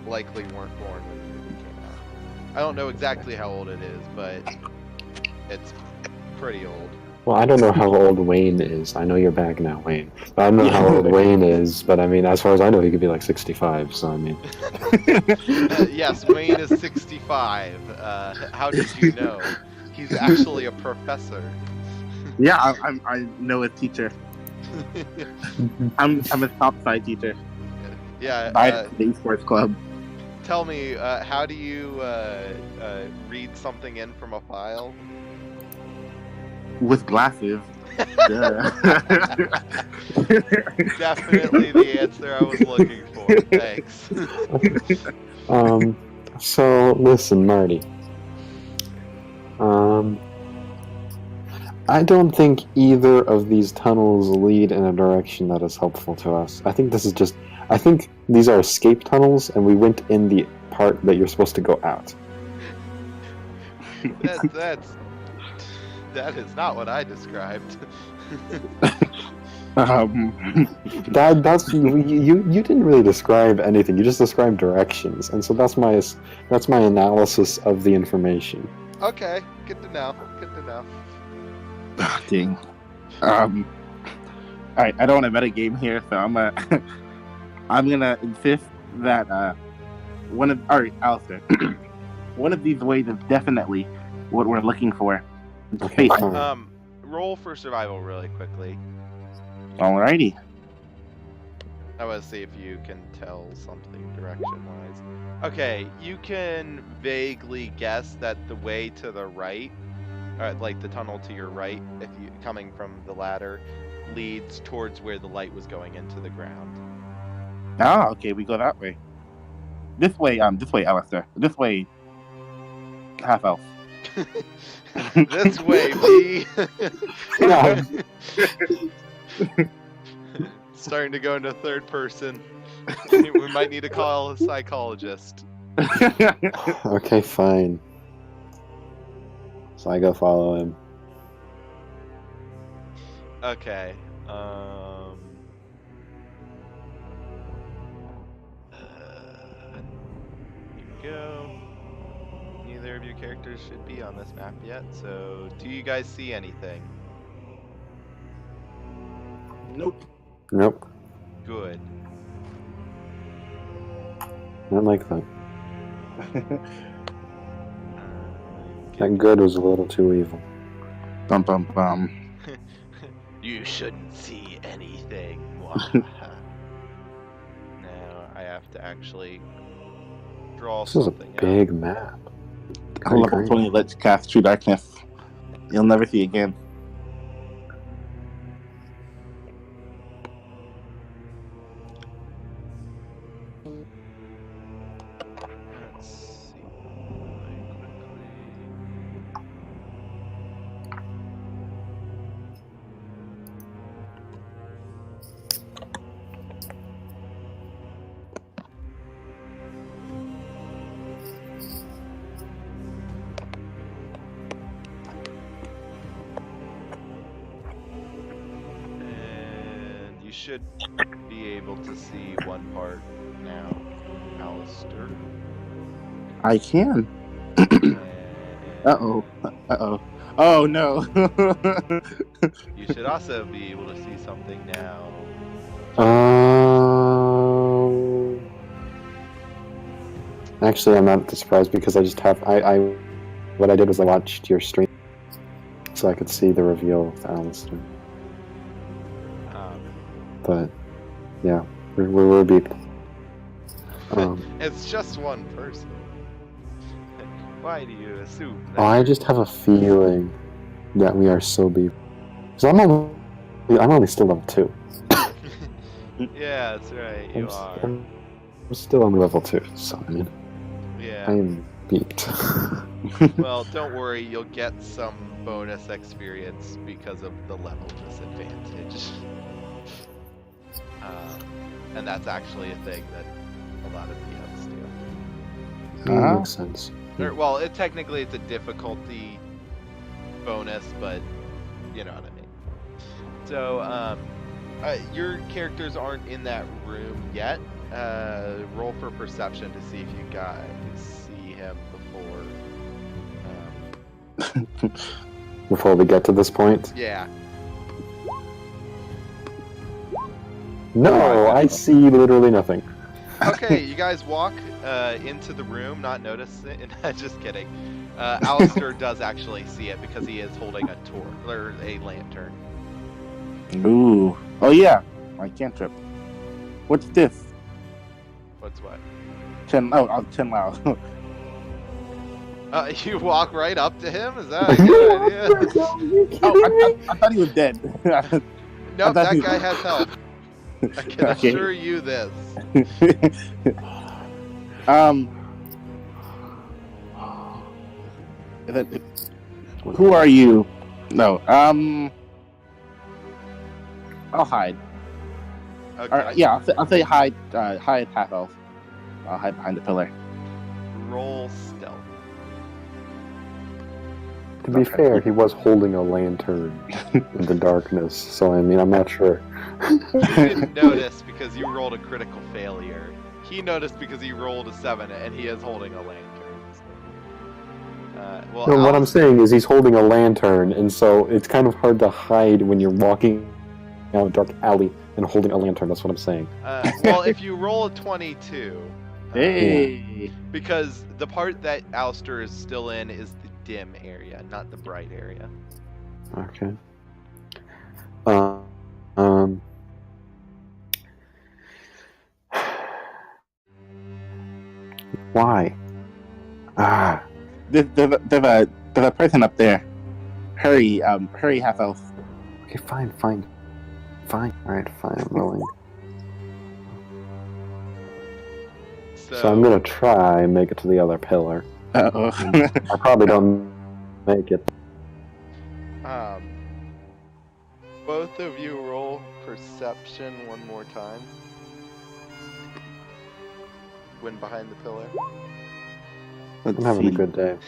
likely weren't born when the movie came out. I don't know exactly how old it is, but it's pretty old. Well, I don't know how old Wayne is. I know you're back now, Wayne. I don't know how old Wayne is, but I mean, as far as I know, he could be like 65, so I mean... Yes, Wayne is 65. How did you know? He's actually a professor. Yeah, I know a teacher. I'm a top side teacher. Yeah. The esports club. Tell me, how do you read something in from a file? With glasses. Definitely the answer I was looking for. Thanks. So listen, Marty. I don't think either of these tunnels lead in a direction that is helpful to us. I think these are escape tunnels, and we went in the part that you're supposed to go out. That is not what I described. That's you didn't really describe anything. You just described directions, and so that's my analysis of the information. Okay, good to know. Dang. Alright, I don't want to metagame here, so I'm gonna insist that Alistair. One of these ways is definitely what we're looking for. Okay, roll for survival really quickly. Alrighty. I want to see if you can tell something direction-wise. Okay, you can vaguely guess that the way to the right, like the tunnel to your right, if you coming from the ladder, leads towards where the light was going into the ground. Ah, okay, we go that way. This way, Alistair. This way, half elf. This way, me. Starting to go into third person. We might need to call a psychologist. Okay, fine. So I go follow him. Okay. Here we go. Neither of your characters should be on this map yet, so do you guys see anything? Nope. Good. Not like that. That good was a little too evil. Bum bum bum. You shouldn't see anything. to actually draw This is a something big map. A level 20 lets cast True Darkness. You'll never see again. Let's see quickly. And you should be able to see one part now, Alistair. I can. And Uh-oh. Uh-oh. Oh, no. you should also be able to see something now. Actually, I'm not surprised because I just have what I did was I watched your stream, so I could see the reveal of Alistair. But yeah, we're beat. It's just one person. Why do you assume that? I just have a feeling that we are so beat. So I'm only still level 2. Yeah, that's right. You are. I'm still on level 2, so I mean, Yeah. I am beat. Well, don't worry. You'll get some bonus experience because of the level disadvantage. And that's actually a thing that a lot of DMs do. That makes sense. Well, technically it's a difficulty bonus, but you know what I mean. So, your characters aren't in that room yet. Roll for perception to see if you guys see him before. Before we get to this point? Yeah. No, I see literally nothing. Okay, you guys walk into the room, not noticing. Just kidding. Alistair does actually see it because he is holding a torch or a lantern. Ooh. Oh, yeah. My cantrip. What's this? What's what? 10 loud. You walk right up to him? Is that a good idea? I thought he was dead. Nope, that guy has health. I can assure you this. Who are you? No. I'll hide. Okay. Yeah, I'll say hide. Hide half elf. I'll hide behind the pillar. Roll stealth. To be fair, he was holding a lantern in the darkness, so I mean, I'm not sure. You didn't notice because you rolled a critical failure. He noticed because he rolled a 7 and he is holding a lantern. Well, no, what I'm saying is he's holding a lantern, and so it's kind of hard to hide when you're walking down a dark alley and holding a lantern. That's what I'm saying. Well, if you roll a 22, Hey. because the part that Alistair is still in is the dim area, not the bright area. Okay. Why? There's a person up there. Hurry, half elf. Okay, fine. Alright, fine, I'm rolling. So I'm gonna try and make it to the other pillar. Uh-oh. I probably don't make it. Both of you roll perception one more time. When behind the pillar. I'm having a good day.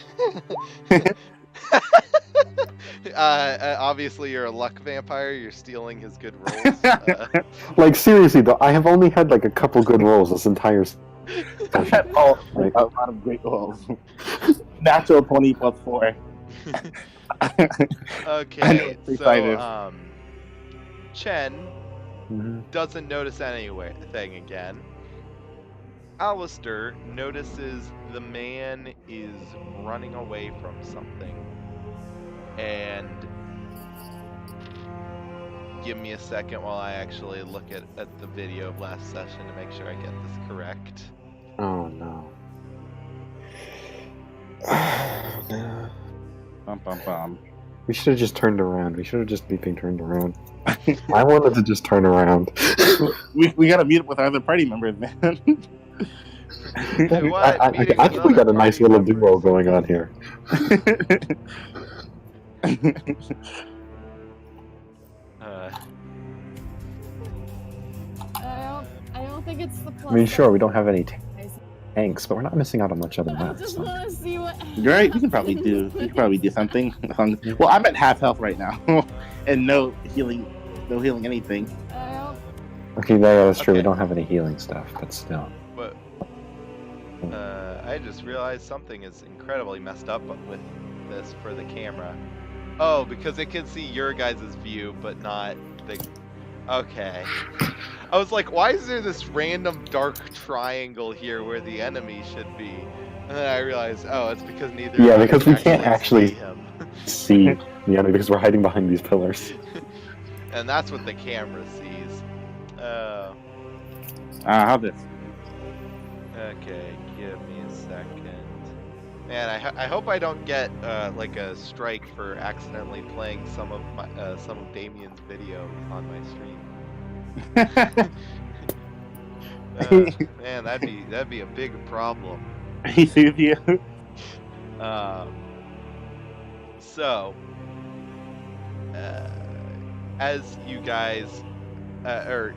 Obviously you're a luck vampire, you're stealing his good rolls. Like, seriously though, I have only had like a couple good rolls this entire session. Oh, like a lot of great rolls. Natural 20 plus 4. Okay, excited. so Chen doesn't notice anything again. Alistair notices the man is running away from something, and give me a second while I actually look at the video of last session to make sure I get this correct. Oh no. Oh, no. Bum, bum, bum. We should have just turned around. We should have just being turned around. I wanted to just turn around. we gotta meet up with our other party members, man. What? I Meeting think with we got other a nice party little duo members. going on here. I don't think it's the plus. I mean, sure, we don't have any size. tanks, but we're not missing out on much other than I that. just So. want to see what. You're right. We can probably do something. Well, I'm at half health right now, and no healing anything. I don't. Okay, yeah, that's true. Okay. We don't have any healing stuff, but still. But I just realized something is incredibly messed up with this for the camera. Oh, because it can see your guys' view, but not the. Okay. I was like, why is there this random dark triangle here where the enemy should be? And then I realized, oh, it's because neither. Yeah, of us because we can can't actually see him. See the enemy because we're hiding behind these pillars. And that's what the camera sees. How this? Okay, give me a second. Man, I hope I don't get like a strike for accidentally playing some of Damien's video on my stream. Man, that'd be a big problem. He sees you. So, as you guys, or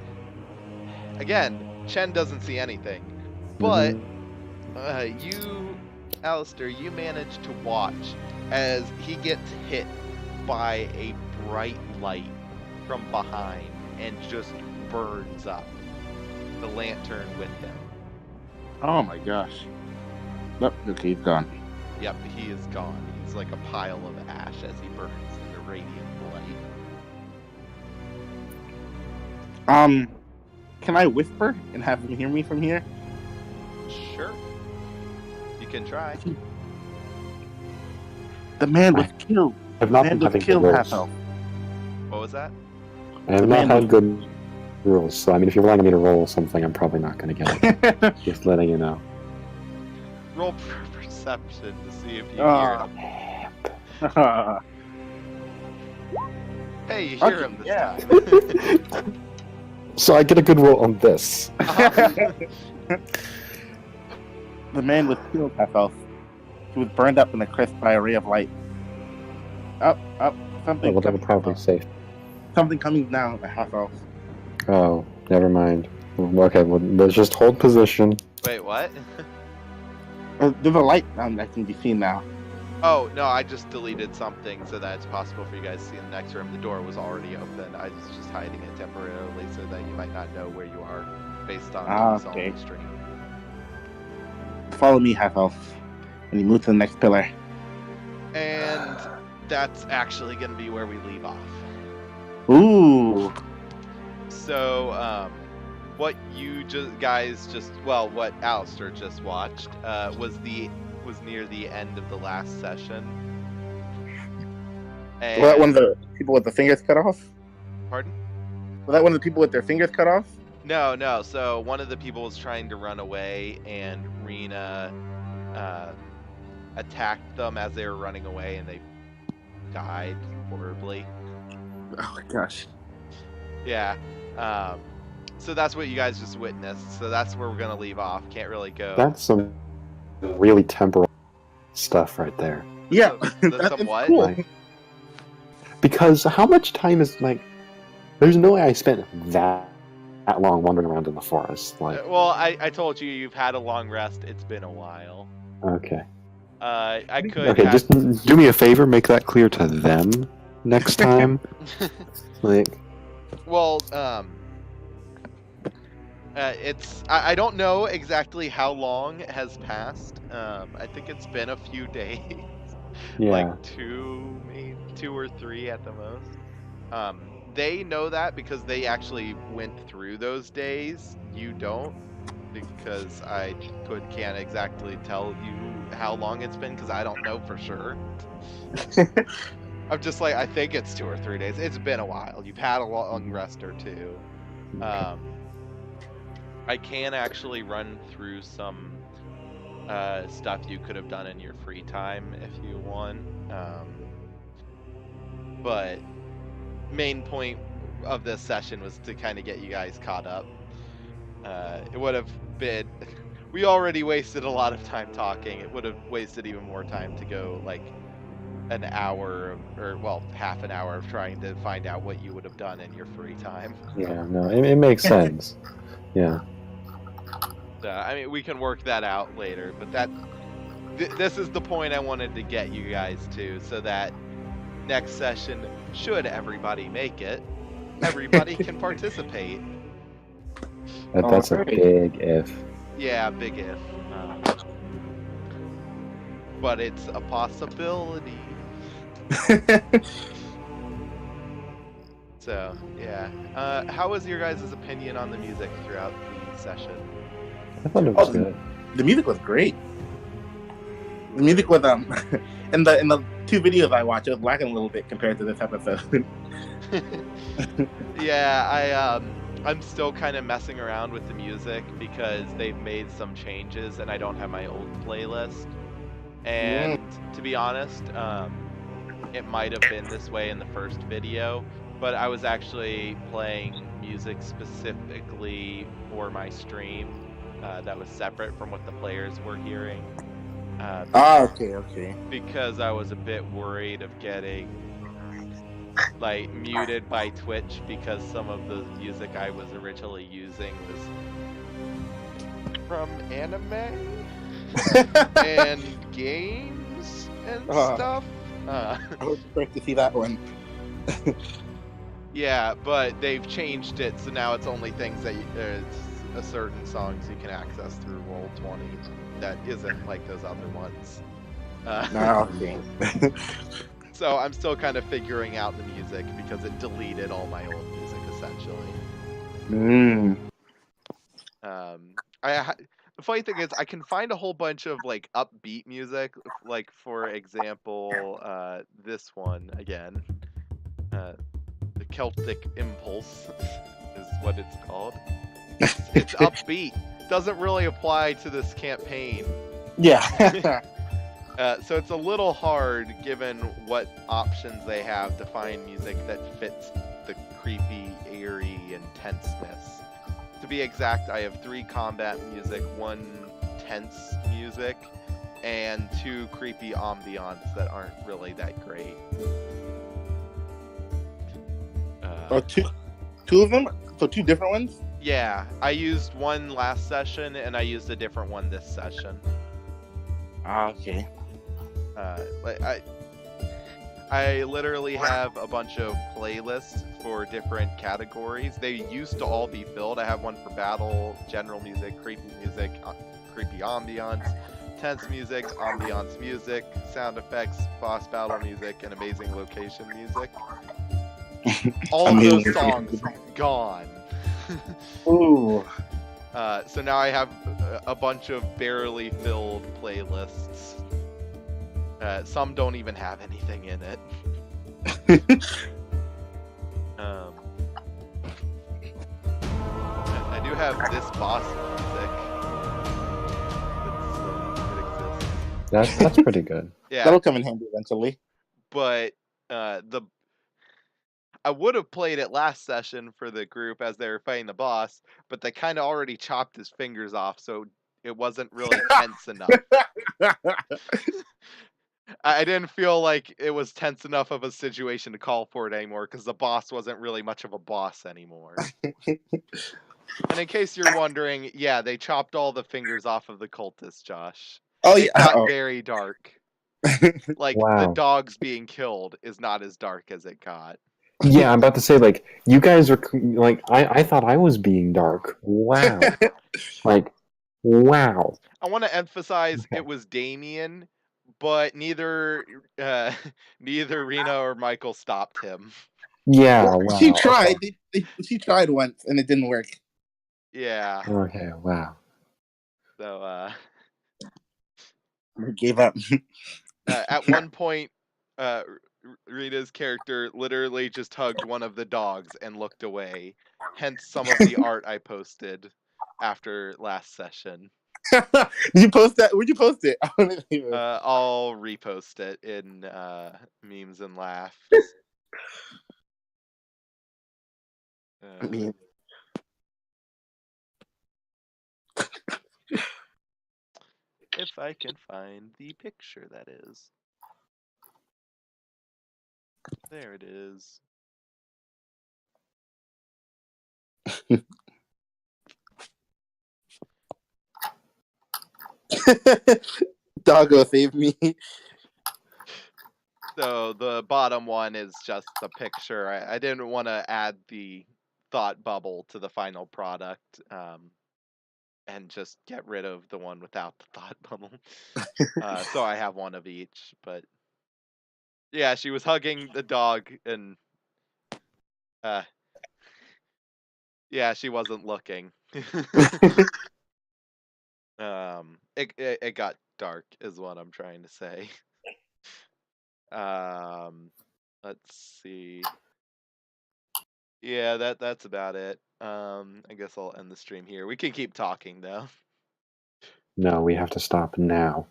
again, Chen doesn't see anything, but you, Alistair, you manage to watch as he gets hit by a bright light from behind and just burns up the lantern with him. Oh my gosh. Nope. Okay, he's gone. Yep, he is gone. He's like a pile of ash as he burns in the radiant light. Can I whisper and have him hear me from here? Sure. You can try. The man was killed. I've not Man been was having good killed half rolls. health. What was that? I have not had good rolls, so I mean, if you're relying on me to roll something, I'm probably not going to get it. Just letting you know. Roll perception to see if you hear him. Hey, you hear him this yeah. time. So I get a good roll on this. The man was killed half health. He was burned up in a crisp by a ray of light. Up, something. Well, that would probably safe. Something coming down at half health. Oh, never mind. Okay, well, let's just hold position. Wait, what? There's a light that can be seen now. Oh, no, I just deleted something so that it's possible for you guys to see in the next room. The door was already open. I was just hiding it temporarily so that you might not know where you are based on what you saw on the stream. Follow me, half health. And he moves to the next pillar. And that's actually going to be where we leave off. Ooh. So, what you what Alistair just watched was near the end of the last session. And, Was that one of the people with the fingers cut off? Pardon? Was that one of the people with their fingers cut off? No. So one of the people was trying to run away, and Rena attacked them as they were running away, and they died horribly. Oh my gosh. Yeah. So that's what you guys just witnessed. So that's where we're gonna leave off. Can't really go. That's some really temporal stuff right there. Yeah. That's somewhat. Cool. Like, because how much time is like? There's no way I spent that long wandering around in the forest. Like, Well, I told you you've had a long rest. It's been a while. okay, I could. okay, just do me a favor, make that clear to them next time. Like, Well, I don't know exactly how long has passed. I think it's been a few days. yeah, Like maybe 2 or 3 at the most. They know that because they actually went through those days. You don't, because I can't exactly tell you how long it's been because I don't know for sure. I'm just like, I think it's 2 or 3 days. It's been a while. You've had a long rest or two. I can actually run through some stuff you could have done in your free time if you want. But main point of this session was to kind of get you guys caught up. It would have been... We already wasted a lot of time talking. It would have wasted even more time to go like an hour or well, half an hour of trying to find out what you would have done in your free time. Yeah, no, it makes sense. Yeah. I mean, we can work that out later, but this is the point I wanted to get you guys to, so that next session, should everybody make it, everybody can participate. That's a big if. Yeah, big if. But it's a possibility. So, yeah. How was your guys' opinion on the music throughout the session? I thought it was good. The music was great. The music was in the 2 videos I watched, it was lagging a little bit compared to this episode. Yeah, I'm still kind of messing around with the music because they've made some changes and I don't have my old playlist. And to be honest, it might have been this way in the first video, but I was actually playing music specifically for my stream that was separate from what the players were hearing. Okay. Because I was a bit worried of getting like muted by Twitch because some of the music I was originally using was from anime and games and stuff. I was expect to see that one. Yeah, but they've changed it, so now it's only things that it's a certain songs you can access through Roll20 that isn't like those other ones. So I'm still kind of figuring out the music because it deleted all my old music essentially. The funny thing is I can find a whole bunch of like upbeat music, like for example, this one again. The Celtic Impulse is what it's called. It's upbeat. Doesn't really apply to this campaign. Yeah. So it's a little hard given what options they have to find music that fits the creepy, eerie, and tenseness. To be exact, I have 3 combat music, 1 tense music, and 2 creepy ambiance that aren't really that great. Two of them? So 2 different ones? Yeah, I used one last session, and I used a different one this session. Okay. I literally have a bunch of playlists for different categories. They used to all be filled. I have one for battle, general music, creepy ambiance, tense music, ambiance music, sound effects, boss battle music, and amazing location music. All of those songs gone. Ooh. So now I have a bunch of barely filled playlists. Some don't even have anything in it. I do have this boss music. It exists. That's pretty good. Yeah. That'll come in handy eventually. But I would have played it last session for the group as they were fighting the boss, but they kind of already chopped his fingers off, so it wasn't really tense enough. I didn't feel like it was tense enough of a situation to call for it anymore because the boss wasn't really much of a boss anymore. And in case you're wondering, yeah, they chopped all the fingers off of the cultist, Josh. It got very dark. Like, the dogs being killed is not as dark as it got. Yeah, I'm about to say, like, you guys are, like, I thought I was being dark. Wow. Like, wow. I want to emphasize it was Damien, but neither Rena or Michael stopped him. Yeah, wow. She tried. She tried once, and it didn't work. Yeah. Okay, wow. So, I gave up. at one point, Rita's character literally just hugged one of the dogs and looked away. Hence some of the art I posted after last session. Did you post that? Where'd you post it? I'll repost it in memes and laughs. I mean, if I can find the picture, that is. There it is. Doggo, save me. So the bottom one is just the picture. I didn't want to add the thought bubble to the final product and just get rid of the one without the thought bubble. So I have one of each. But yeah, she was hugging the dog and yeah, she wasn't looking. It got dark is what I'm trying to say. Let's see. Yeah, that's about it. I guess I'll end the stream here. We can keep talking though. No, we have to stop now.